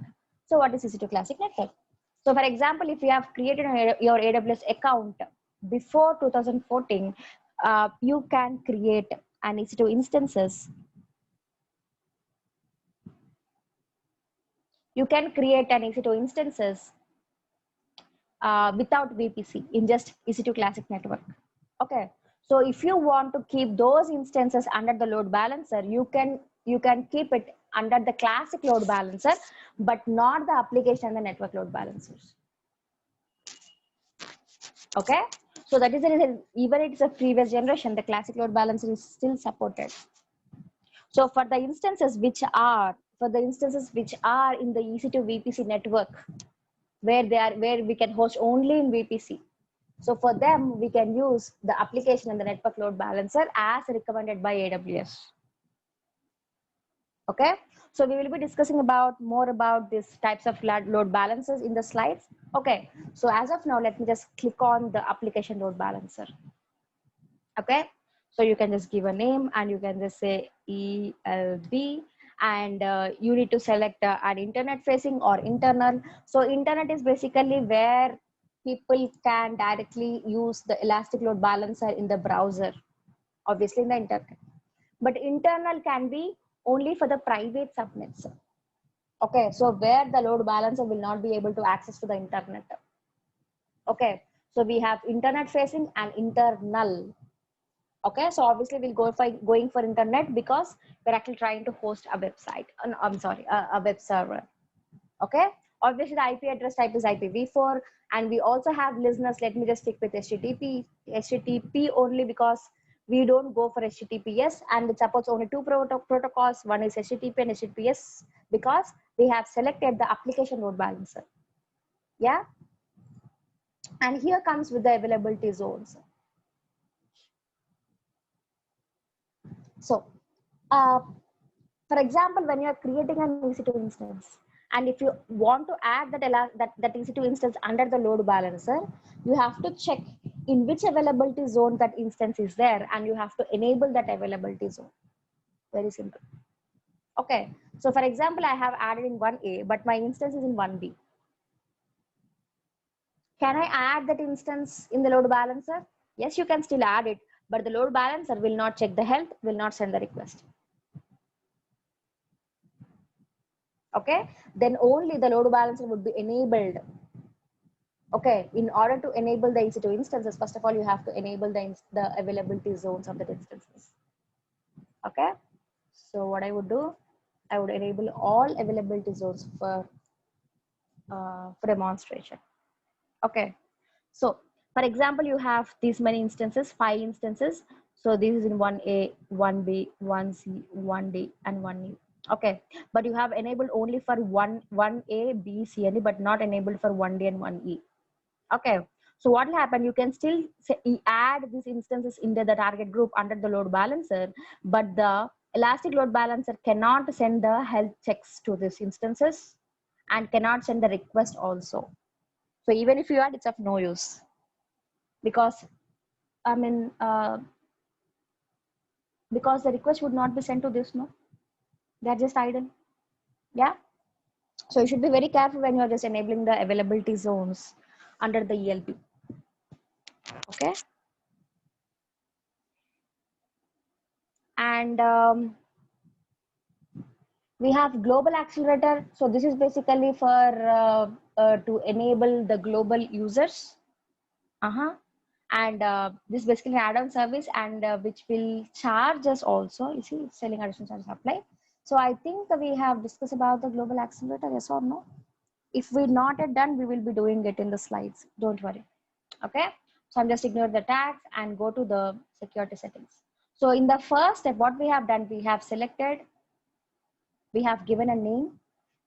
So what is EC2 classic network? So for example, if you have created your AWS account before 2014, you can create an EC2 instances. You can create an EC2 instances without VPC in just EC2 classic network. Okay, so if you want to keep those instances under the load balancer, you can keep it under the classic load balancer, but not the application and the network load balancers. Okay, so that is the reason, even it's a previous generation, the classic load balancer is still supported. So for the instances which are in the EC2 VPC network, where we can host only in VPC. So for them, we can use the application and the network load balancer as recommended by AWS. Okay, so we will be discussing more about these types of load balancers in the slides. Okay, so as of now, let me just click on the application load balancer. Okay, so you can just give a name and you can just say ELB, and you need to select an internet facing or internal. So internet is basically where people can directly use the elastic load balancer in the browser, obviously in the internet. But internal can be only for the private subnets. Okay, so where the load balancer will not be able to access to the internet. Okay, so we have internet facing and internal. Okay, so obviously we'll go for going for internet because we're actually trying to host a website. I'm sorry, a web server. Okay, obviously the IP address type is IPv4, and we also have listeners. Let me just stick with HTTP only because we don't go for HTTPS, and it supports only two protocols. One is HTTP and HTTPS because we have selected the application load balancer. Yeah, and here comes with the availability zones. So, uh, for example, when you're creating an EC2 instance, and if you want to add that EC2 instance under the load balancer, you have to check in which availability zone that instance is there, and you have to enable that availability zone. Very simple. Okay, so for example, I have added in 1A, but my instance is in 1B. Can I add that instance in the load balancer? Yes, you can still add it, but the load balancer will not check the health, will not send the request. Okay, then only the load balancer would be enabled. Okay, in order to enable the EC2 instances, first of all, you have to enable the availability zones of the instances. Okay, so what I would do, I would enable all availability zones for demonstration. Okay, so for example, you have these many instances, 5 instances. So this is in 1A, 1B, 1C, 1D, and 1E. Okay, but you have enabled only for 1A, B, C, and D, but not enabled for 1D and 1E. Okay, so what will happen, you can still add these instances into the target group under the load balancer, but the elastic load balancer cannot send the health checks to these instances and cannot send the request also. So even if you add, it's of no use because I mean because the request would not be sent to this, no, they're just idle. Yeah, so you should be very careful when you're just enabling the availability zones under the ELB. Okay, and we have global accelerator. So this is basically for to enable the global users. And this basically add-on service, and which will charge us also. You see, it's selling additional charges apply. So I think that we have discussed about the global accelerator, yes or no? If we're not yet done, we will be doing it in the slides. Don't worry. Okay. So I'm just ignore the tags and go to the security settings. So in the first step, what we have done, we have selected, we have given a name,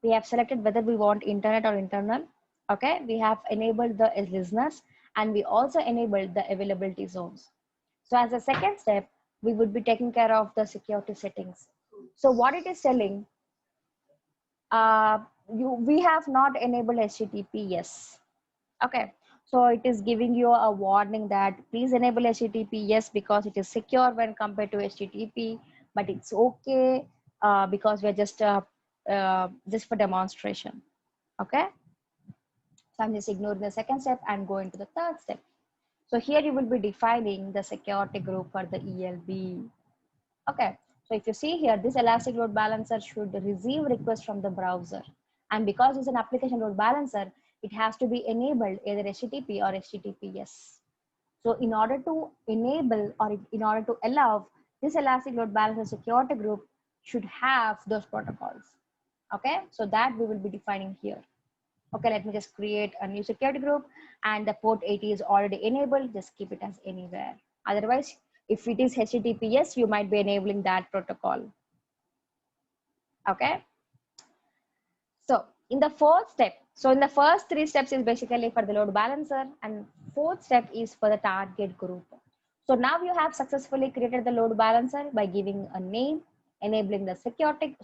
we have selected whether we want internet or internal. Okay, we have enabled the listeners, and we also enabled the availability zones. So as a second step, we would be taking care of the security settings. So what it is telling, we have not enabled HTTPS. Okay, so it is giving you a warning that please enable HTTPS because it is secure when compared to HTTP, but it's okay because we're just for demonstration. Okay, so I'm just ignoring the second step and going to the third step. So here you will be defining the security group for the ELB. Okay, so if you see here, this elastic load balancer should receive requests from the browser. And because it's an application load balancer, it has to be enabled either HTTP or HTTPS. So in order to enable or in order to allow, this elastic load balancer security group should have those protocols. Okay, so that we will be defining here. Okay, let me just create a new security group, and the port 80 is already enabled. Just keep it as anywhere. Otherwise, if it is HTTPS, you might be enabling that protocol. Okay. So in the fourth step, so in the first 3 steps is basically for the load balancer, and fourth step is for the target group. So now you have successfully created the load balancer by giving a name, enabling the security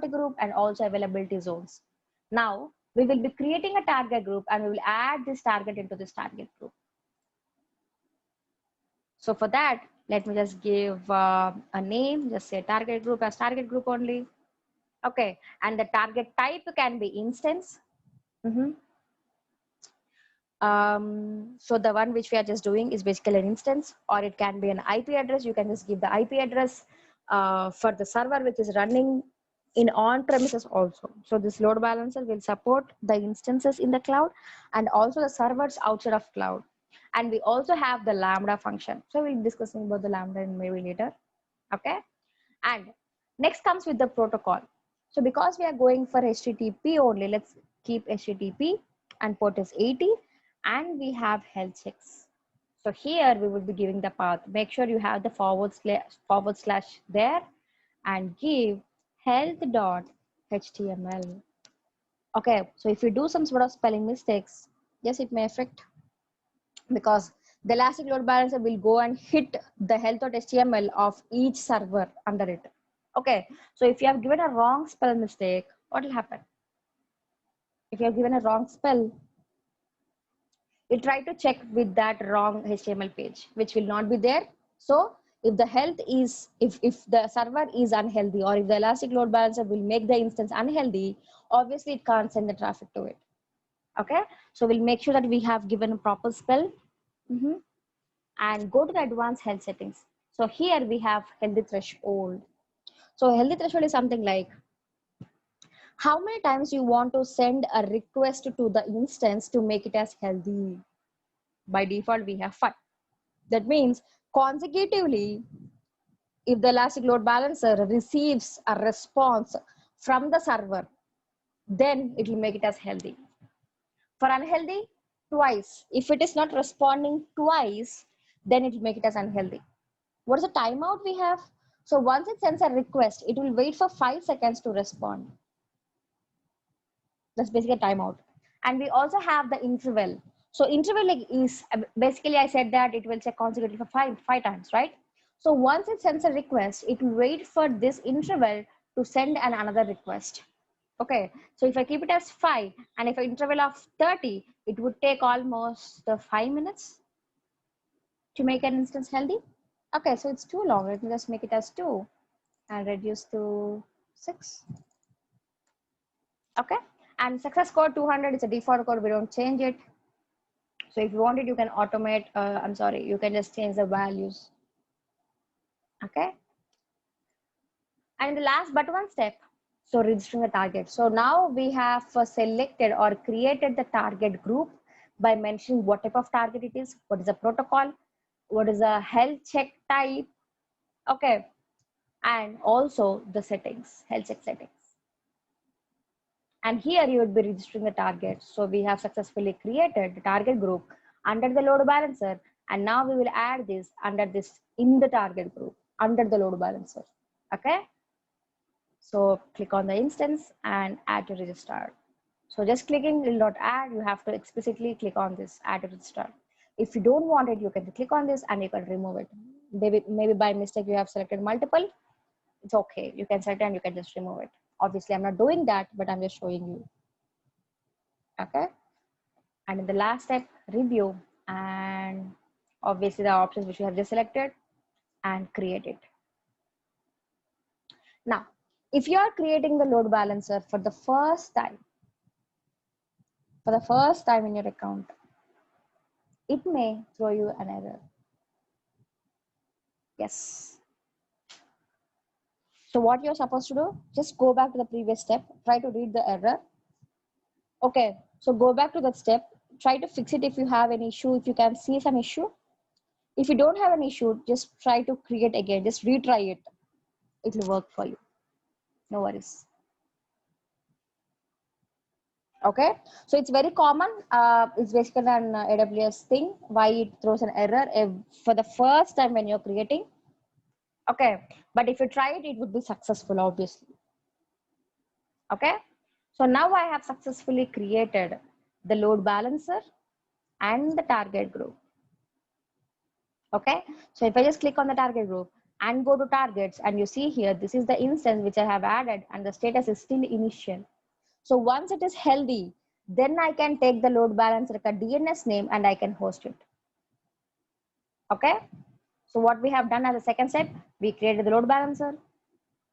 group, and also availability zones. Now we will be creating a target group, and we will add this target into this target group. So for that, let me just give a name, just say target group as target group only. Okay, and the target type can be instance. So the one which we are just doing is basically an instance, or it can be an IP address. You can just give the IP address for the server which is running in on-premises also. So this load balancer will support the instances in the cloud and also the servers outside of cloud. And we also have the Lambda function. So we'll be discussing about the Lambda in maybe later. Okay. And next comes with the protocol. So because we are going for HTTP only, let's keep HTTP and port is 80 and we have health checks. So here we will be giving the path. Make sure you have the forward slash there and give health.html. Okay, so if you do some sort of spelling mistakes, yes, it may affect because the Elastic Load Balancer will go and hit the health.html of each server under it. Okay, so if you have given a wrong spell mistake, what will happen? If you have given a wrong spell, you try to check with that wrong HTML page, which will not be there. So if the health is, if the server is unhealthy or if the Elastic Load Balancer will make the instance unhealthy, obviously it can't send the traffic to it. Okay, so we'll make sure that we have given a proper spell. And go to the advanced health settings. So here we have healthy threshold. So healthy threshold is something like how many times you want to send a request to the instance to make it as healthy. By default, we have 5. That means consecutively, if the Elastic Load Balancer receives a response from the server, then it will make it as healthy. For unhealthy, twice. If it is not responding twice, then it will make it as unhealthy. What is the timeout we have? So once it sends a request, it will wait for 5 seconds to respond. That's basically a timeout. And we also have the interval. So interval is basically, I said that it will check consecutively for five times, right? So once it sends a request, it will wait for this interval to send another request. Okay, so if I keep it as 5 and if an interval of 30, it would take almost 5 minutes to make an instance healthy. Okay, so it's too long. Let me just make it as 2 and reduce to 6. Okay, and success code 200 is a default code. We don't change it. So if you want it, you can automate. You can just change the values. Okay. And the last but one step, so registering the target. So now we have selected or created the target group by mentioning what type of target it is, what is the protocol, what is the health check type. Okay. And also the settings, health check settings. And here you would be registering the target. So we have successfully created the target group under the load balancer. And now we will add this under this in the target group under the load balancer. Okay. So click on the instance and add to register. So just clicking will not add. You have to explicitly click on this add to register. If you don't want it, you can click on this and you can remove it. Maybe by mistake you have selected multiple. It's okay. You can select and you can just remove it. Obviously, I'm not doing that, but I'm just showing you. Okay. And in the last step, review and obviously the options which you have just selected and create it. Now, if you are creating the load balancer for the first time in your account, it may throw you an error. Yes. So what you're supposed to do, just go back to the previous step, try to read the error. Okay, so go back to that step, try to fix it if you have an issue, if you can see some issue. If you don't have an issue, just try to create again, just retry it. It will work for you. No worries. Okay, so it's very common. It's basically an AWS thing, why it throws an error for the first time when you're creating. Okay, but if you try it, it would be successful, obviously. Okay, so now I have successfully created the load balancer and the target group. Okay, so if I just click on the target group and go to targets, and you see here, this is the instance which I have added and the status is still initial. So once it is healthy, then I can take the load balancer like a DNS name and I can host it. Okay, so what we have done as a second step, we created the load balancer,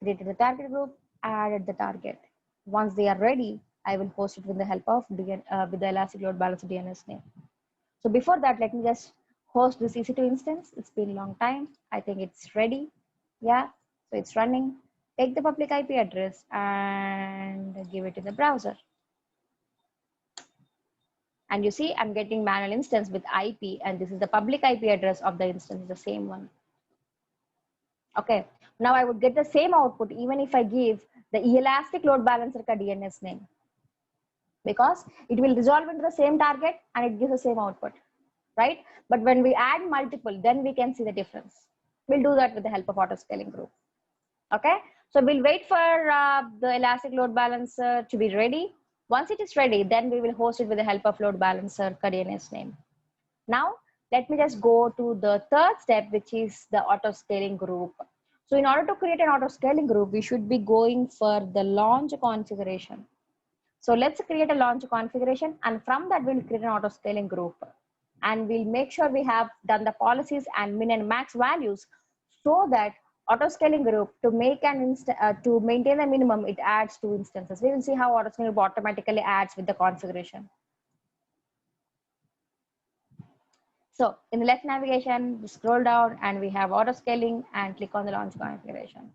created the target group, added the target. Once they are ready, I will host it with the help of with the Elastic Load Balancer DNS name. So before that, let me just host this EC2 instance. It's been a long time. I think it's ready. Yeah, so it's running. take the public IP address and give it in the browser. And you see, I'm getting manual instance with IP, and this is the public IP address of the instance, the same one. Okay, now I would get the same output even if I give the elastic load balancer ka DNS name, because it will resolve into the same target and it gives the same output, right? But when we add multiple, then we can see the difference. We'll do that with the help of auto scaling group. Okay, so we'll wait for the elastic load balancer to be ready. Once it is ready, then we will host it with the help of load balancer ka DNS name. Now, let me just go to the third step, which is the auto scaling group. So in order to create an auto scaling group, we should be going for the launch configuration. So let's create a launch configuration, and from that we'll create an auto scaling group, and we'll make sure we have done the policies and min and max values, so that auto scaling group, to make an to maintain the minimum, it adds 2 instances. We will see how auto scaling group automatically adds with the configuration. So in the left navigation, we scroll down and we have auto scaling, and click on the launch configuration.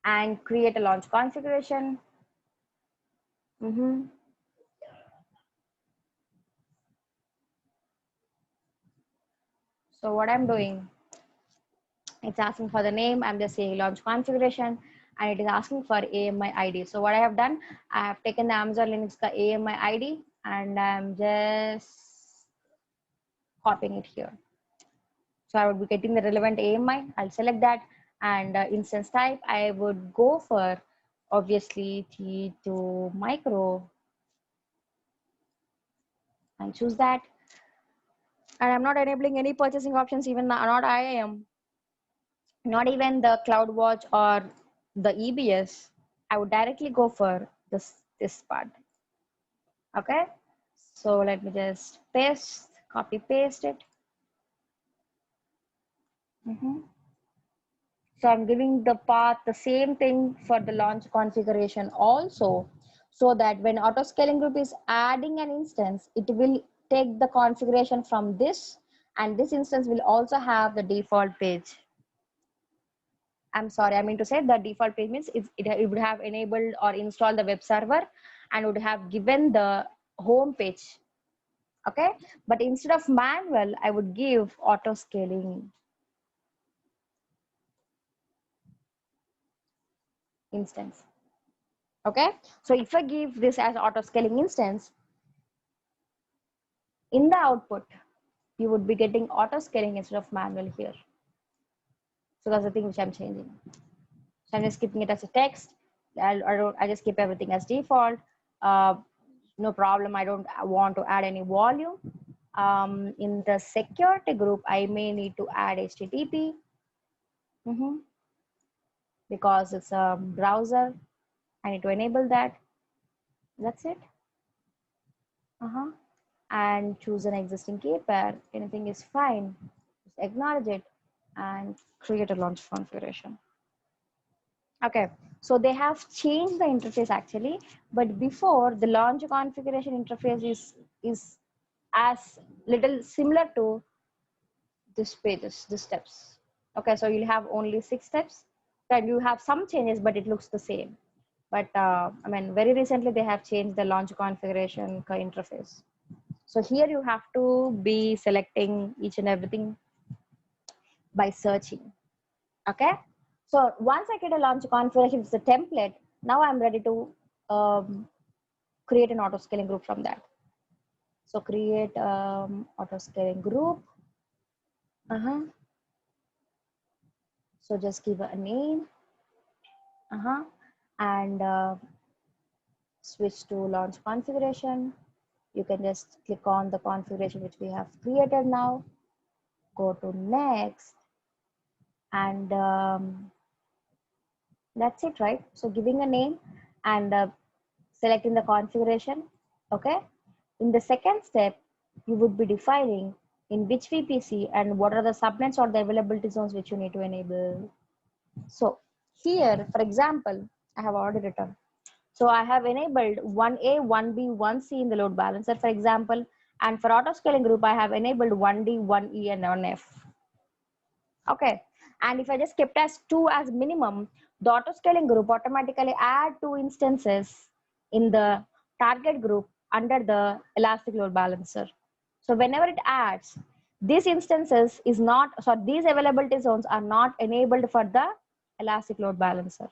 And create a launch configuration. So what I'm doing, it's asking for the name. I'm just saying launch configuration, and it is asking for AMI ID. So what I have done, I have taken the Amazon Linux ka AMI ID, and I'm just copying it here. So I would be getting the relevant AMI. I'll select that, and instance type, I would go for obviously T2 micro. I choose that, and I'm not enabling any purchasing options, even not IAM, not even the CloudWatch or the EBS. I would directly go for this part. Okay, so let me just copy paste it. So I'm giving the path the same thing for the launch configuration also, so that when auto scaling group is adding an instance, it will take the configuration from this, and this instance will also have the default page. I'm sorry, I mean to say the default page means it would have enabled or installed the web server and would have given the home page. Okay, but instead of manual, I would give auto scaling instance. Okay, so if I give this as auto scaling instance, in the output, you would be getting auto scaling instead of manual here. So that's the thing which I'm changing. So I'm just keeping it as a text. I just keep everything as default. No problem. I don't want to add any volume. In the security group, I may need to add HTTP because it's a browser. I need to enable that. That's it. And choose an existing key pair. Anything is fine. Just acknowledge it and create a launch configuration. Okay, so they have changed the interface actually, but before, the launch configuration interface is as little similar to this pages, the steps. Okay, so you'll have only 6 steps, and you have some changes, but it looks the same. But I mean, very recently they have changed the launch configuration interface. So here you have to be selecting each and everything by searching. Okay, so once I get a launch configuration, it's a template. Now I'm ready to create an auto scaling group from that. So create auto scaling group. So just give a name. And switch to launch configuration. You can just click on the configuration which we have created now. Go to next, and that's it, right? So giving a name and selecting the configuration. Okay, in the second step, you would be defining in which VPC and what are the subnets or the availability zones which you need to enable. So here, for example, I have already written. So I have enabled 1A, 1B, 1C in the load balancer, for example, And for auto scaling group, I have enabled 1D, 1E, and 1F. Okay. And if I just kept as 2 as minimum, the auto scaling group automatically add 2 instances in the target group under the elastic load balancer. So whenever it adds, these instances is not, so these availability zones are not enabled for the elastic load balancer.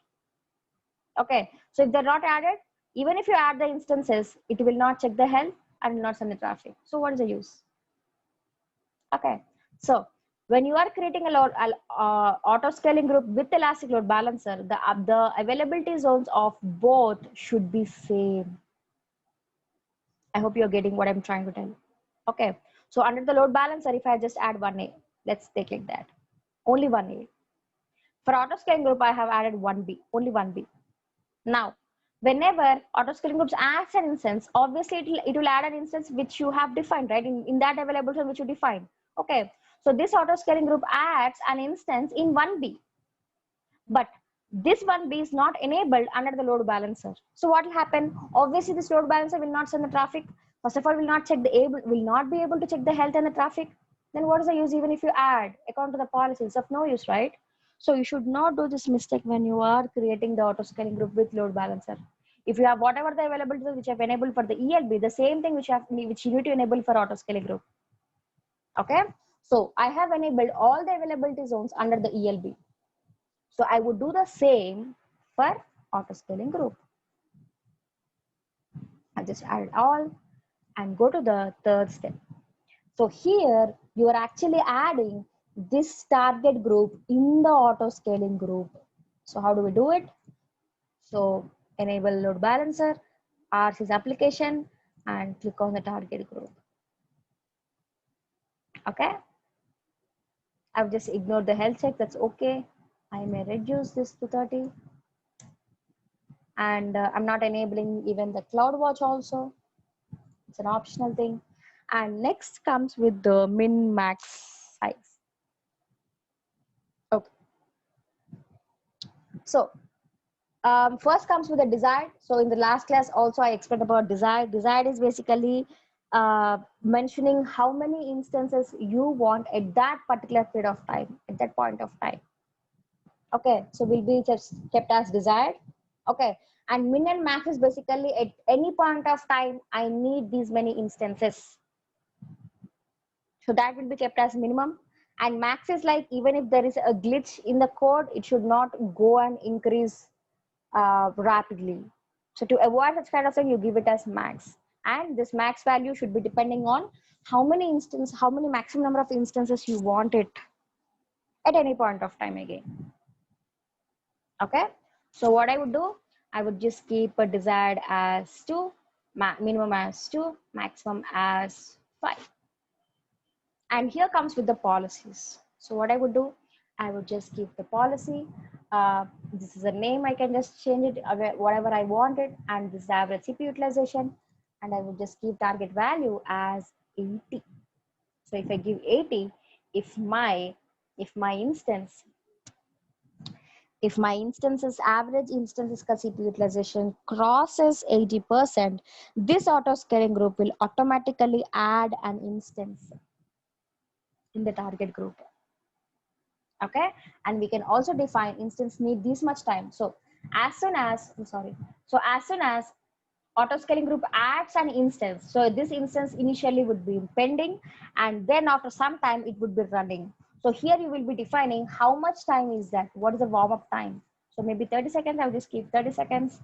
Okay. So if they're not added, even if you add the instances, it will not check the health and will not send the traffic. So what is the use? Okay. So when you are creating a load, auto scaling group with elastic load balancer, the availability zones of both should be same. I hope you're getting what I'm trying to tell. Okay. So under the load balancer, if I just add 1A, let's take like that. Only 1A. For auto scaling group, I have added 1B, only 1B. Now, whenever auto scaling groups adds an instance, obviously it will add an instance which you have defined, right? In that available zone which you define. Okay. So this auto scaling group adds an instance in 1B, but this 1B is not enabled under the load balancer. So what will happen? Obviously, this load balancer will not send the traffic. First of all, will not be able to check the health and the traffic. Then what is the use even if you add according to the policies? Of no use, right? So you should not do this mistake when you are creating the auto scaling group with load balancer. If you have whatever the availability which have enabled for the ELB, the same thing which you need to enable for auto scaling group. Okay. So I have enabled all the availability zones under the ELB. So I would do the same for auto scaling group. I just add all and go to the third step. So here you are actually adding this target group in the auto scaling group. So how do we do it? So enable load balancer, RSys application, and click on the target group. Okay. I've just ignored the health check. That's okay. I may reduce this to 30. And I'm not enabling even the CloudWatch also. It's an optional thing. And next comes with the min max size. Okay. So first comes with the desired. So in the last class also I explained about desired. Desired is basically mentioning how many instances you want at that particular period of time, at that point of time. Okay, so will be just kept as desired. Okay, and min and max is basically at any point of time I need these many instances. So that will be kept as minimum. And max is like even if there is a glitch in the code, it should not go and increase rapidly. So to avoid such kind of thing, you give it as max. And this max value should be depending on how many maximum number of instances you want it at any point of time again. Okay. So what I would do, I would just keep a desired as 2, minimum as 2, maximum as 5. And here comes with the policies. So what I would do, I would just keep the policy. This is a name, I can just change it whatever I wanted, and this is average CPU utilization, and I would just keep target value as 80. So if I give 80, if my instance's average instances CPU utilization crosses 80%, this auto scaling group will automatically add an instance in the target group. Okay, and we can also define instance need this much time. So as soon as auto scaling group adds an instance, so this instance initially would be pending, and then after some time it would be running. So here you will be defining how much time is that, what is the warm-up time. So maybe 30 seconds, I'll just keep 30 seconds.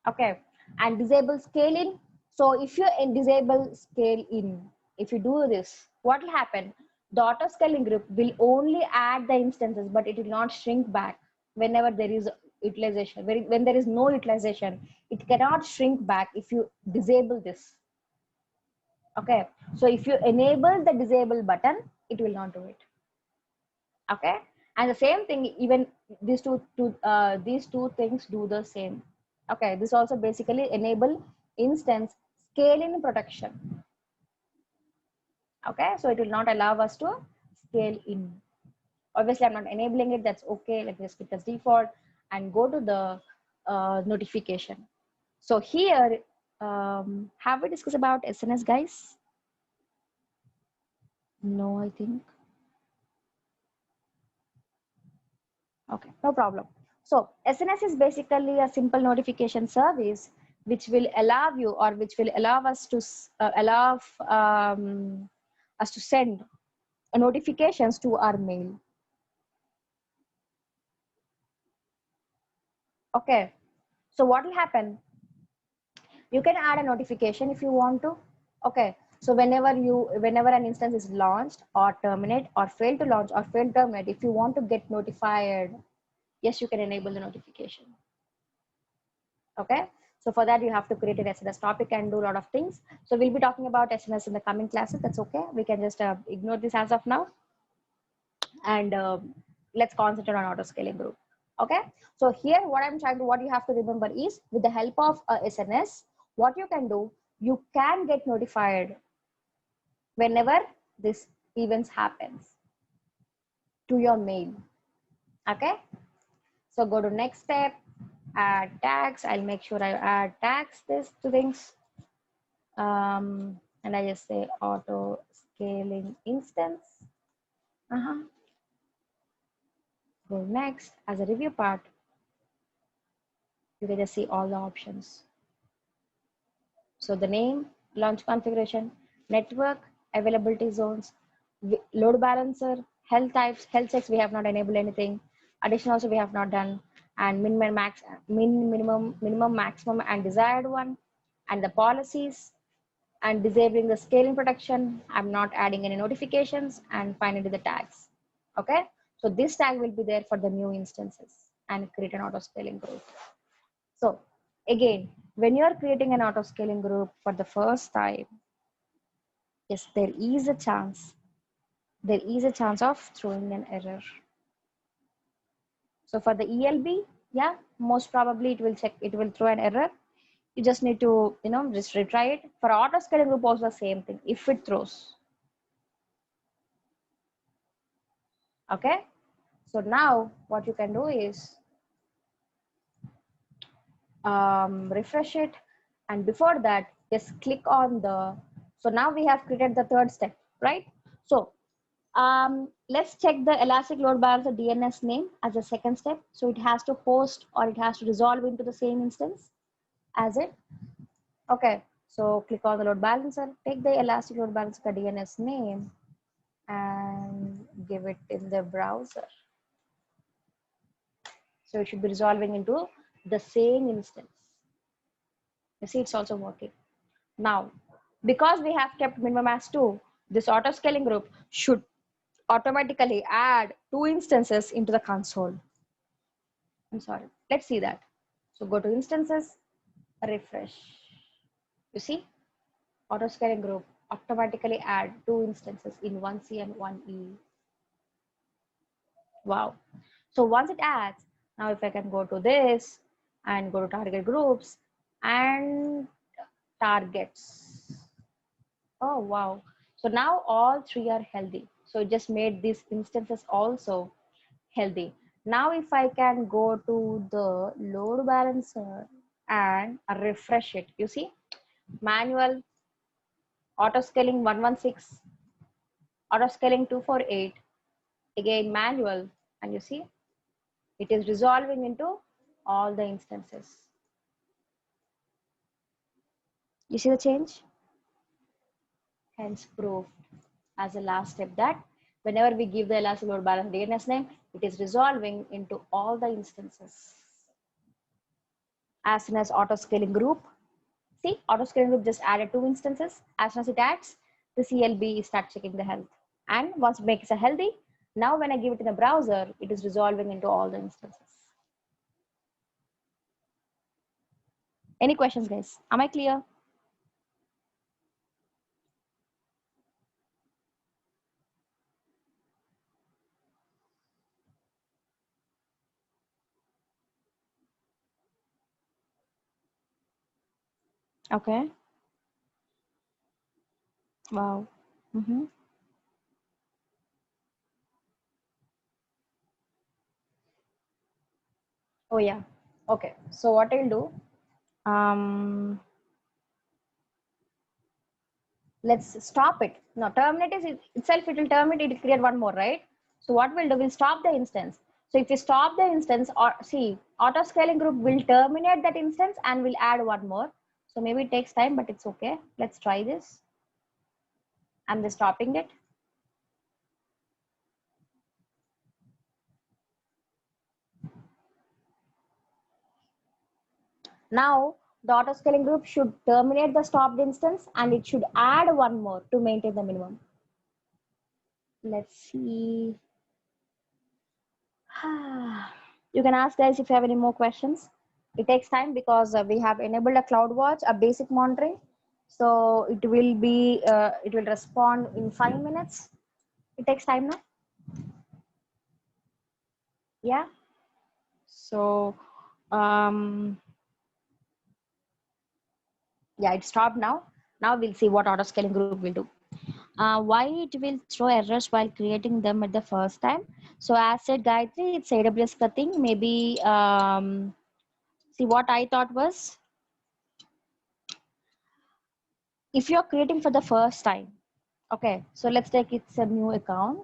Okay, and disable scale in. So if you disable scale in, if you do this, what will happen? The auto scaling group will only add the instances, but it will not shrink back whenever there is utilization. When there is no utilization, it cannot shrink back if you disable this. Okay, so if you enable the disable button, it will not do it. Okay, and the same thing, even these two things do the same. Okay, this also basically enable instance scaling protection. Okay, so it will not allow us to scale in. Obviously, I'm not enabling it. That's okay. Let me just keep as default and go to the notification. So here, Have we discussed about SNS, guys? No, I think. Okay, no problem. So SNS is basically a simple notification service which will allow you, or which will allow us to allow us to send notifications to our mail. Okay, so what will happen? You can add a notification if you want to. Okay, so whenever an instance is launched or terminate or fail to launch or fail to terminate, if you want to get notified, yes, you can enable the notification. Okay, so for that you have to create an SNS topic and do a lot of things. So we'll be talking about SNS in the coming classes. That's okay, we can just ignore this as of now, and let's concentrate on auto scaling group. Okay, so here what you have to remember is, with the help of SNS, what you can do, you can get notified whenever this events happens to your mail. Okay, so go to next step, add tags. I'll make sure I add tags this to things, and I just say auto scaling instance. Go next. As a review part, you can just see all the options. So the name, launch configuration, network, availability zones, load balancer, health types, health checks, we have not enabled anything. Addition also we have not done, and minimum, maximum, and desired one, and the policies, and disabling the scaling protection. I'm not adding any notifications, and finally the tags. Okay, so this tag will be there for the new instances and create an auto scaling group. So again, when you are creating an auto scaling group for the first time, yes, there is a chance of throwing an error. So for the ELB, yeah, most probably it will throw an error. You just need to, just retry it. For auto scaling group also the same thing, if it throws. Okay, so now what you can do is refresh it, and before that just click on the, so now we have created the third step, right? So let's check the elastic load balancer DNS name as a second step. So it has to host, or it has to resolve into the same instance as it. Okay, so click on the load balancer, take the elastic load balancer DNS name and give it in the browser. So it should be resolving into the same instance. You see, it's also working. Now, because we have kept minimum as 2, this auto scaling group should automatically add 2 instances into the console. I'm sorry, let's see that. So go to instances, refresh. You see, auto scaling group automatically add 2 instances in 1C and 1E. Wow. So once it adds, now if I can go to this and go to target groups and targets. Oh, wow. So now all 3 are healthy. So it just made these instances also healthy. Now if I can go to the load balancer and refresh it, you see, manual, auto scaling 116, auto scaling 248, again manual, and you see, it is resolving into all the instances. You see the change? Hence proved as a last step that whenever we give the elastic load balance DNS name, it is resolving into all the instances. As soon as auto scaling group, see, auto scaling group just added 2 instances. As soon as it adds, the CLB start checking the health. And once it makes it healthy, now when I give it in the browser, it is resolving into all the instances. Any questions, guys? Am I clear? Okay. Wow. Mm-hmm. Oh yeah. Okay. So what I'll do, um, let's stop it. Now terminate is itself, it will terminate, it will create one more, right? So what we'll do, we'll stop the instance. So if you stop the instance, or see, auto scaling group will terminate that instance and will add one more. So maybe it takes time, but it's okay. Let's try this. I'm just stopping it. Now the auto scaling group should terminate the stopped instance and it should add one more to maintain the minimum. Let's see. You can ask guys if you have any more questions. It takes time because we have enabled a CloudWatch, a basic monitoring. So it will respond in 5 minutes. It takes time now. Yeah. So, yeah, it stopped now. Now we'll see what auto scaling group will do. Why it will throw errors while creating them at the first time. So as said, Gayatri, it's AWS thing. Maybe, see what I thought was, if you're creating for the first time, okay, so let's take it's a new account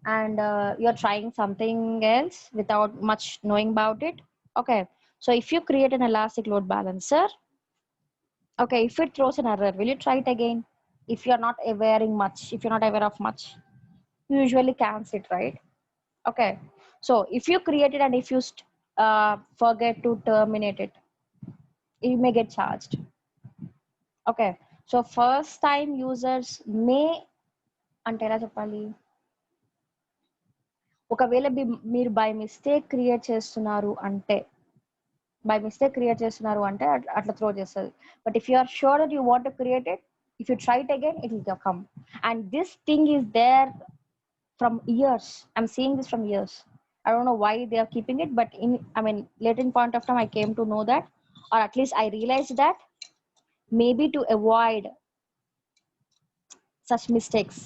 and you're trying something else without much knowing about it. Okay, so if you create an elastic load balancer, okay, if it throws an error, will you try it again? If you're not aware of much, you usually cancel it, right? Okay, so if you create it and if you forget to terminate it, you may get charged. Okay, so first time users may అంటే ఎలా చెప్పాలి, ఒకవేళ మీరు by mistake create చేస్తున్నారు అంటే అట్లా throw చేస్తుంది. But if you are sure that you want to create it, if you try it again it will come. And this thing is there from years. I'm seeing this from years. I don't know why they are keeping it, but later in point of time I came to know that, or at least I realized that maybe to avoid such mistakes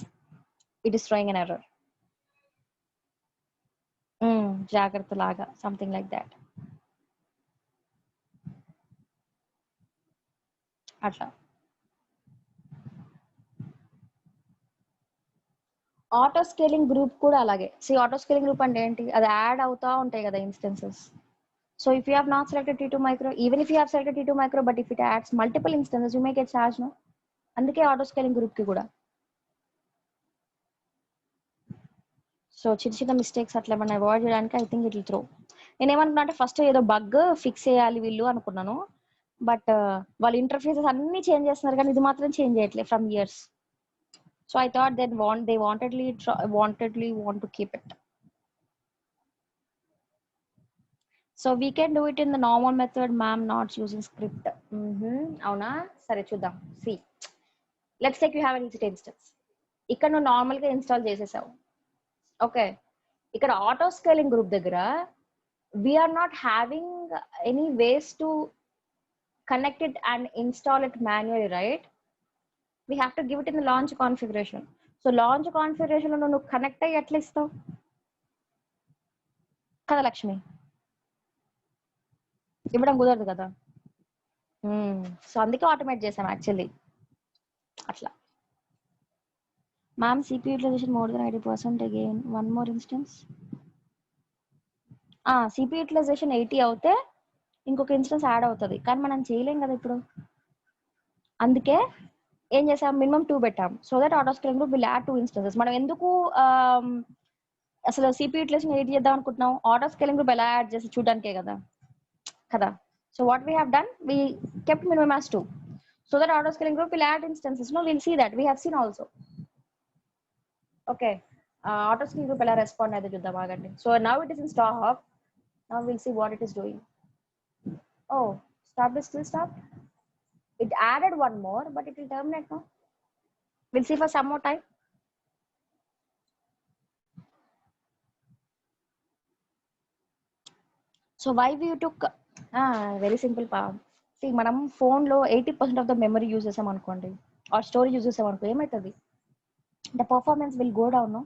it is throwing an error. Jagrata laga, something like that. Atla. Auto scaling group kuda alage. See, auto scaling group ante enti, adi add avuta untayi kada instances. So if you have not selected T2 micro, even if you have selected T2 micro, but if it adds multiple instances, you may get charged, no? అందుకే auto scaling group ki kuda. So చిన్న చిన్న mistakes అట్లా ఏమన్నా avoid చేయడానికి I think it will throw. నేను ఏమనుకున్నా అంటే first ఏదో బగ్ ఫిక్స్ చేయాలి వీళ్ళు అనుకున్నాను, బట్ వాళ్ళ ఇంటర్ఫేసెస్ అన్ని చేంజ్ చేస్తున్నారు కానీ ఇది మాత్రం చేంజ్ చేయట్లేదు from years. So I thought they wantedly want to keep it. So we can do it in the normal method, ma'am, not using script. అవునా, సరే చూద్దాం. See, let's take you have an easy instance. ఇక్కడ నువ్వు normal గా install చేసేసావు. Okay, ఇక్కడ auto scaling group దగ్గర we are not having any ways to connect it and install it manually, right? We have to give it in the launch configuration. So launch configuration లో నువ్వు connect అయ్యి ఎట్లా ఇస్తావు కదా లక్ష్మి, ఇవ్వడం కుదరదు కదా. సో అందుకే ఆటోమేట్ చేసాం యాక్చువల్లీ అట్లా. Ma'am CPU utilisation more than 80%, again one more instance. CPU utilisation 80 అవుతే ఇంకొక ఇన్స్టెన్స్ యాడ్ అవుతుంది, కానీ మనం చేయలేం కదా ఇప్పుడు. అందుకే ఏం చేసాం, మినిమం 2 పెట్టాం. So that auto scaling group will add 2 instances. మనం ఎందుకు అసలు సిపి యూటిలైజేషన్ 80 చేద్దాం అనుకుంటున్నాం, ఆటో స్కేలింగ్ గ్రూప్ ఎలా యాడ్ చేసి చూడడానికే కదా కదా. So what we have done, we kept minimum as 2 so that auto scaling group will add instances. No, we'll see that, we have seen also. Okay, auto scaling group ela respond ayyadu chuddam agandi. So now it is in stop. Now we'll see what it is doing. Oh, stop is still stopped. It added one more, but it will terminate now. We'll see for some more time. So why we took very simple power. See, మనం phone లో 80% of the memory use చేసాం అనుకోండి, are storage use చేసాం అనుకో, ఏమవుతుంది, the performance will go down.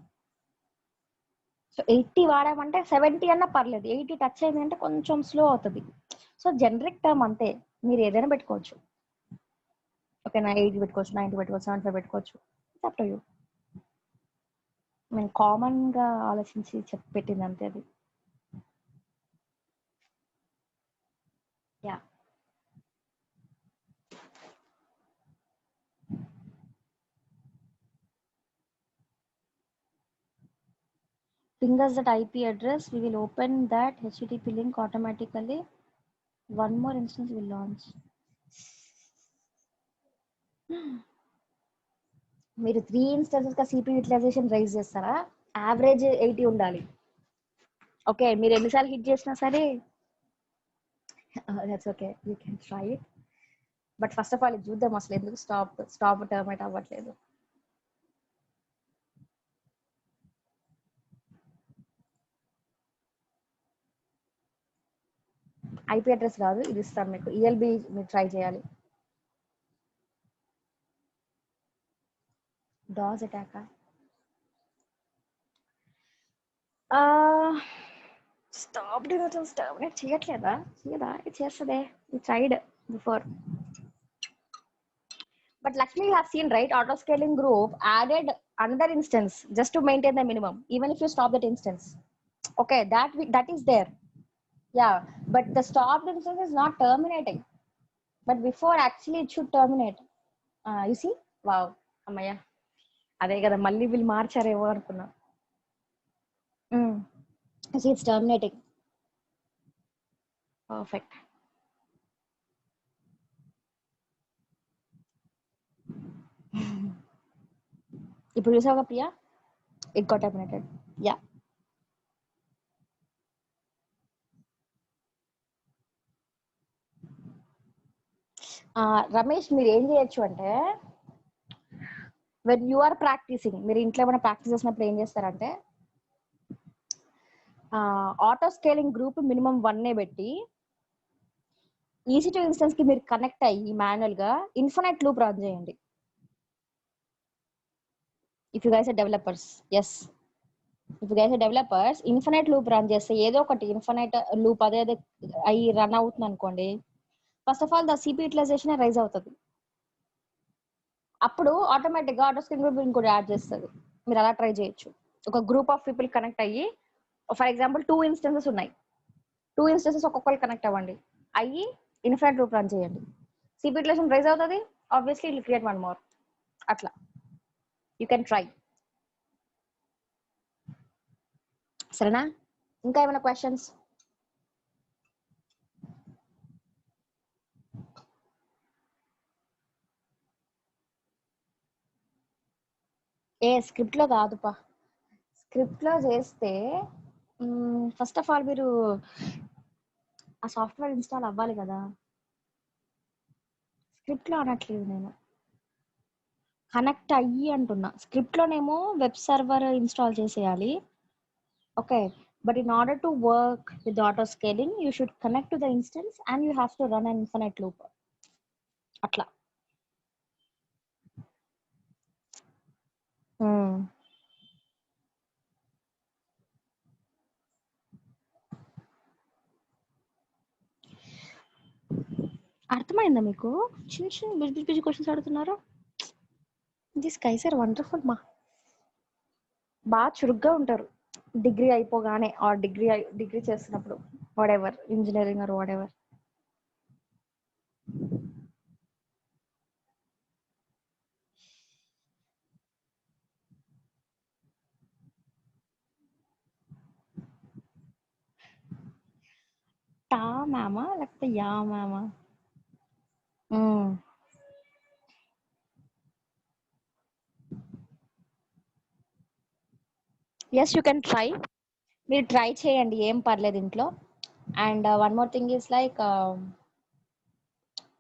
So 80 వాడామంటే 70 అన్నా పర్లేదు, 80 టచ్ అయింది అంటే కొంచెం స్లో అవుతుంది. సో జనరిక్ టర్మ్ అంతే, మీరు ఏదైనా పెట్టుకోవచ్చు. ఓకే నా 8 పెట్టుకోవచ్చు 90 పెట్టుకోవచ్చు 75 పెట్టుకోవచ్చు ఇట్స్ అప్ టు యూ నేను కామన్గా ఆలోచించి చెప్పి పెట్టింది అంతే అది yeah ping us that IP address we will open that HTTP link automatically one more instance will launch మీరు 3 ఇన్స్టెన్సెస్ గా CPU యూటిలైజేషన్ రైజ్ చేస్తారా యావరేజ్ 80 ఉండాలి ఓకే మీరు ఎన్నిసార్లు హిట్ చేసినా సరే that's okay you can try it but first of all ఇది చూద్దాం అసలు ఎందుకు స్టాప్ టర్మినేట్ అవ్వట్లేదు ఐపీ అడ్రస్ కాదు ఇది ఇస్తాను మీకు ఈఎల్బి మీరు ట్రై చేయాలి డాస్ అటాక్ స్టాప్ టర్మినేట్ చేయట్లేదా ఇది చేస్తుందే ఇది tried before but luckily you have seen right auto scaling group added another instance just to maintain the minimum even if you stop that instance okay that is there yeah but the stopped instance is not terminating but before actually it should terminate you see wow అమ్మయ్య అదే కదా మళ్ళీ వీళ్ళు మార్చారేమో అనుకున్నా see it's terminating perfect ఇప్పుడు చూసావుగా Priya it got terminated yeah Ramesh మీరు ఏం చేయొచ్చు అంటే వెన్ యు ఆర్ ప్రాక్టీసింగ్ మీరు ఇంట్లో ఏమైనా ప్రాక్టీస్ చేసినప్పుడు ఏం చేస్తారంటే ఆటో స్కేలింగ్ గ్రూప్ మినిమం 1 పెట్టి EC2 ఇన్స్టెన్స్ కి మీరు కనెక్ట్ అయ్యి మాన్యువల్ గా ఇన్ఫినైట్ లూప్ రన్ చేయండి if you guys are developers yes if you guys are developers infinite loop run చేస్తే ఏదో ఒకటి ఇన్ఫినైట్ లూప్ అదే అయ్యి రన్ అవుతుంది అనుకోండి first of all the CPU utilisation rise అవుతుంది అప్పుడు ఆటోమేటిక్ గా ఆటో స్కేలింగ్ గ్రూప్ ఇంకోటి యాడ్ చేస్తుంది మీరు అలా ట్రై చేయొచ్చు ఒక గ్రూప్ ఆఫ్ పీపుల్ కనెక్ట్ అయ్యి ఫర్ ఎగ్జాంపుల్ 2 ఇన్స్టెన్సెస్ ఉన్నాయి 2 ఇన్స్టెన్సెస్ ఒక్కొక్కరు కనెక్ట్ అవ్వండి అయ్యి ఇన్ఫినైట్ లూప్ రన్ చేయండి సిపి యూటిలైజేషన్ రైజ్ అవుతుంది obviously it will create one more అట్లా యూ కెన్ ట్రై సరేనా ఇంకా ఏమైనా క్వశ్చన్స్ ఏ స్క్రిప్ట్ లో కాదుపా స్క్రిప్ట్ లో చేస్తే ఫస్ట్ ఆఫ్ ఆల్ మీరు ఆ సాఫ్ట్వేర్ ఇన్స్టాల్ అవ్వాలి కదా స్క్రిప్ట్ లో అనట్లేదు నేను కనెక్ట్ అయ్యి అంటున్నా స్క్రిప్ట్ లోనేమో వెబ్ సర్వర్ ఇన్స్టాల్ చేసేయాలి okay but in order to work with auto scaling you should connect to the instance and you have to run an infinite loop అట్లా అర్థమైందా మీకు చిన్న చిన్న బిజీ బిజీ క్వశ్చన్స్ అడుగుతున్నారు దిస్ గైస్ ఆర్ వండర్ఫుల్ మా బాగా చురుగ్గా ఉంటారు డిగ్రీ అయిపోగానే ఆర్ డిగ్రీ చేస్తున్నప్పుడు whatever engineering or whatever టా మ్యామా లేకపోతే యా మ్యామా ఎస్ యూ కెన్ ట్రై మీరు ట్రై చేయండి ఏం పర్లేదు ఇంట్లో and one more thing is like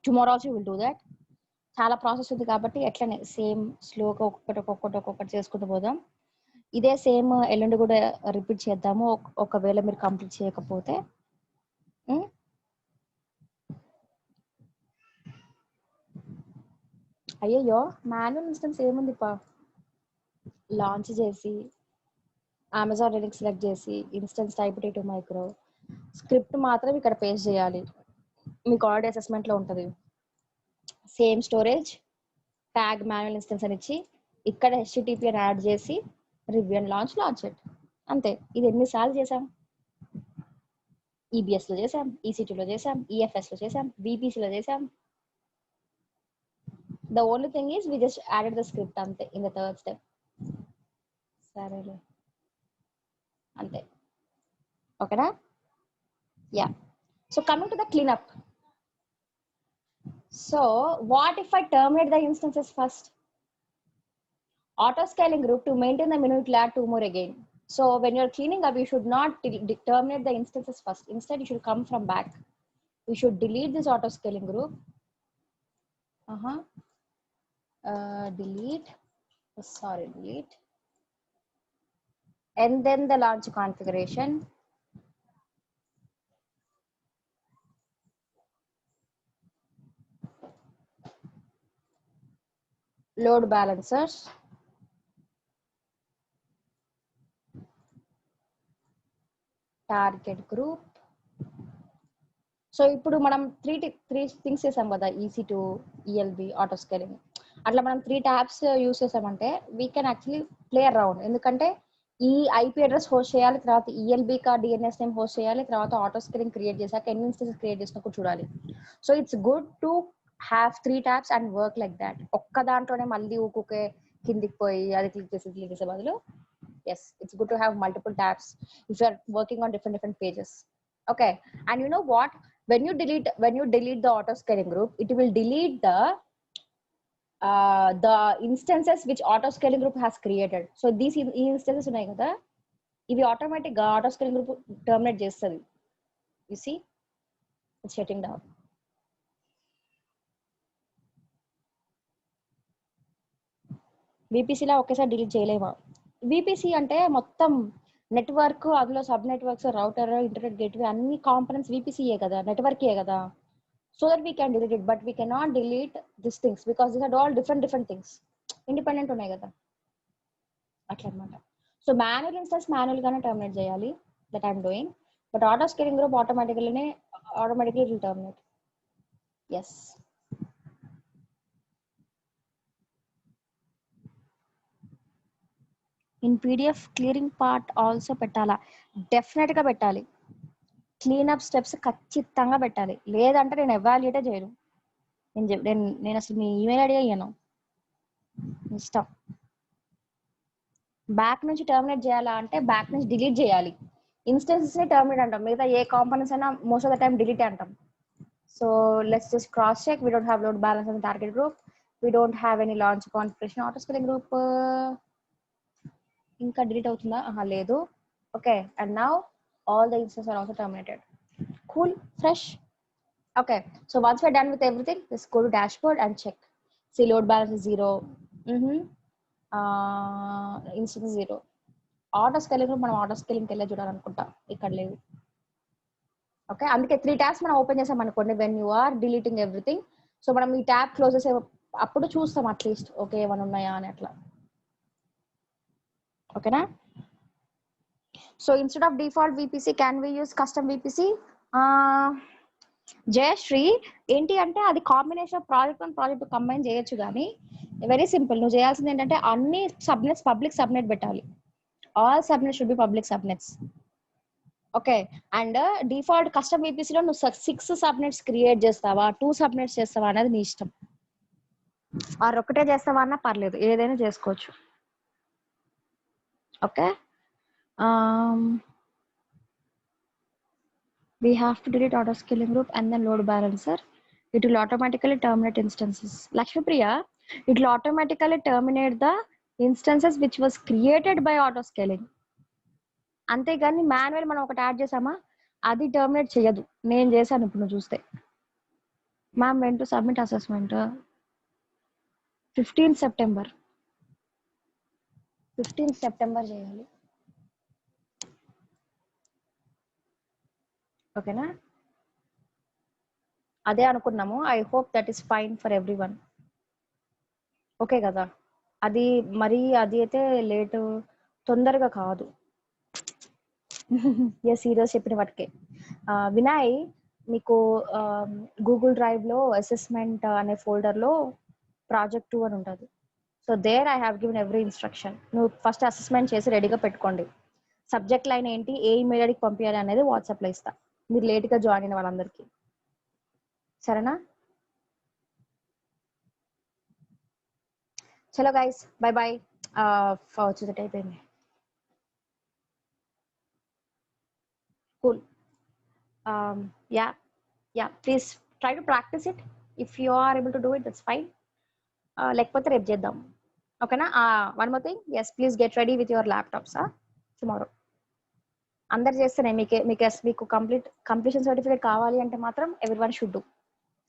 tomorrow also will do that చాలా ప్రాసెస్ ఉంది కాబట్టి ఎట్లనే సేమ్ స్లోగా ఒక్కొక్కటి చేసుకుంటూ పోదాం ఇదే సేమ్ ఎల్లుండి కూడా రిపీట్ చేద్దాము ఒకవేళ మీరు కంప్లీట్ చేయకపోతే అయ్యయ్యో మాన్యువల్ ఇన్స్టెన్స్ ఏముంది లాంచ్ చేసి అమెజాన్ లినక్స్ సెలెక్ట్ చేసి instance type to micro script మాత్రం ఇక్కడ పేస్ట్ చేయాలి మీకు ఆల్రెడీ అసెస్మెంట్ లో ఉంటుంది same storage tag manual instance అని ఇచ్చి ఇక్కడ HTTP అని యాడ్ చేసి రివ్యూ అండ్ లాంచ్ ఇట్ అంతే. ఇది ఎన్నిసార్లు చేసాం? EBSలో చేసాం, EC2లో చేసాం, EFSలో చేసాం, VPCలో చేసాం. The only thing is we just added the script అంతే in the third step. సరేలే అంతే. ఓకేనా? Yeah. So coming to the cleanup. So what if I terminate the instances first? Auto scaling group to maintain the minimum will add 2 more again. So when you're cleaning up, you should not terminate the instances first. Instead, you should come from back. You should delete this auto scaling group. Delete. And then the launch configuration. Load balancers. Target group. So ఇప్పుడు మనం three things చేసాం కదా, EC2, ELB, auto scaling. అట్లా మనం 3 tabs use చేసామంటే we can actually play around. ఎందుకంటే ఈ IP address host చేయాలి, తర్వాత ELB కా DNS నేమ్ హోస్ట్ చేయాలి, తర్వాత ఆటో స్కేలింగ్ క్రియేట్ చేశాక ఎన్ని ఇన్స్టెన్సెస్ క్రియేట్ చేసినా కూడా చూడాలి. So it's good to have 3 tabs and work like that. ఒక్క దాంట్లోనే మళ్ళీ ఊకే కిందికి పోయి అది క్లిక్ చేసే బదులు yes, it's good to have multiple tabs if you are working on different pages. Okay, and you know what, when you delete the auto scaling group, it will delete the instances which auto scaling group has created. So these instances unnai kada, ivi automatic ga auto scaling group terminate chestadi. You see, it's shutting down. VPC la ఒకేసారి delete చేయలేమా? VPC అంటే మొత్తం network, అందులో subnetworks, router, internet gateway అన్ని components VPCయే కదా, నెట్వర్కే కదా. So that we can delete it, but we cannot delete this things because these are all different things, independent ఉన్నాయి కదా, అట్లా అనమాట. సో మాన్యువల్ ఇన్స్టెన్స్ మాన్యువల్గానే టర్మినేట్ చేయాలి, that I'm doing. But auto scaling group automatically will terminate. Yes. In PDF clearing part also పెట్టాలా? డెఫినెట్గా పెట్టాలి. క్లీనప్ స్టెప్స్ ఖచ్చితంగా పెట్టాలి, లేదంటే నేను ఎవాల్యుయేటే చేయను. నేను అసలు మీ ఈమెయిల్ ఐడి అయ్యాను ఇష్టం. బ్యాక్ నుంచి టర్మినేట్ చేయాలా అంటే బ్యాక్ నుంచి డిలీట్ చేయాలి. ఇన్స్టెన్సెస్ ని టర్మినేట్ అంటాం, మిగతా ఏ కాంపోనెంట్స్ అయినా most of the time delete అంటాం. So let's just cross check. We don't have load balance in target group, we don't have any launch configuration. Auto scaling group ఇంకా delete అవుతుందా? లేదు. Okay, and now all the instances are also terminated. Cool, fresh. Okay, so once we're done with everything, let's go to dashboard and check. See, load balance is 0. Instance 0. Auto scaling group మనం auto scaling కెళ్ళే చూడాలనుకుంటా, ఇక్కడ లేదు. Okay, అందుకే 3 tabs మనం open చేసాం అనుకోండి, when you are deleting everything. So మనం ఈ tab close చేసే అప్పుడు చూస్తాం అట్లీస్ట్ ఓకే ఏమైనా ఉన్నాయా అని అట్లా. ఓకేనా? So instead of default VPC, can we use custom VPC? Jayashree ఏంటి అంటే అది కాంబినేషన్ ఆఫ్ ప్రాజెక్ట్ కంబైన్ చేయొచ్చు, కానీ వెరీ సింపుల్. నువ్వు చేయాల్సింది ఏంటంటే అన్ని సబ్నెట్స్ పబ్లిక్ సబ్నెట్ పెట్టాలి. All subnets should be public subnets. Okay, and default custom VPCలో నువ్వు 6 సబ్నెట్స్ క్రియేట్ చేస్తావా, 2 సబ్నెట్స్ చేస్తావా అనేది నీ ఇష్టం. ఆర్ ఒకటే చేస్తావా అన్నా పర్లేదు, ఏదైనా చేసుకోవచ్చు. Okay, we have to delete auto scaling group and then load balancer. It will automatically terminate instances. Lakshmi Priya, it will automatically terminate the instances which was created by auto scaling. అంతేగాని manual మనం ఒకటి add చేసామా అది terminate చేయదు. నేను చేశాను, ఇప్పుడు నువ్వు చూస్తే. Ma'am when to submit assessment 15 September చేయాలి. ఓకేనా? అదే అనుకున్నాము. I hope that is fine for every one. Okay కదా? అది మరి అది అయితే లేటు తొందరగా కాదు. ఎస్, ఈరోజు చెప్పిన వాటికే. వినయ్, మీకు గూగుల్ డ్రైవ్లో అసెస్మెంట్ అనే ఫోల్డర్లో ప్రాజెక్ట్ 2 అని ఉంటుంది. So there I have given every instruction. నువ్వు ఫస్ట్ అసెస్మెంట్ చేసి రెడీగా పెట్టుకోండి. సబ్జెక్ట్ లైన్ ఏంటి, ఏ ఈమెయిల్ ఐడికి పంపించాలి అనేది వాట్సాప్లో ఇస్తా, మీరు లేట్గా జాయిన్ అయిన వాళ్ళందరికీ. సరేనా? చలో గైస్, బై బై. వచ్చేది అయిపోయింది. Cool. Yeah please try to practice it. If you are able to do it, that's fine. లేకపోతే రేపు చేద్దాం, ఓకేనా? One more thing, yes please get ready with your laptops tomorrow. అందరు చేస్తేనే మీకు కంప్లీషన్ సర్టిఫికేట్ కావాలి అంటే మాత్రం everyone should do.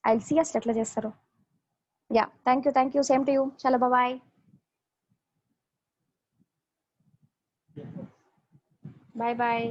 I will see అసలు ఎట్లా చేస్తారు. Yeah, thank you, same to you. చలో బాయ్. Bye bye.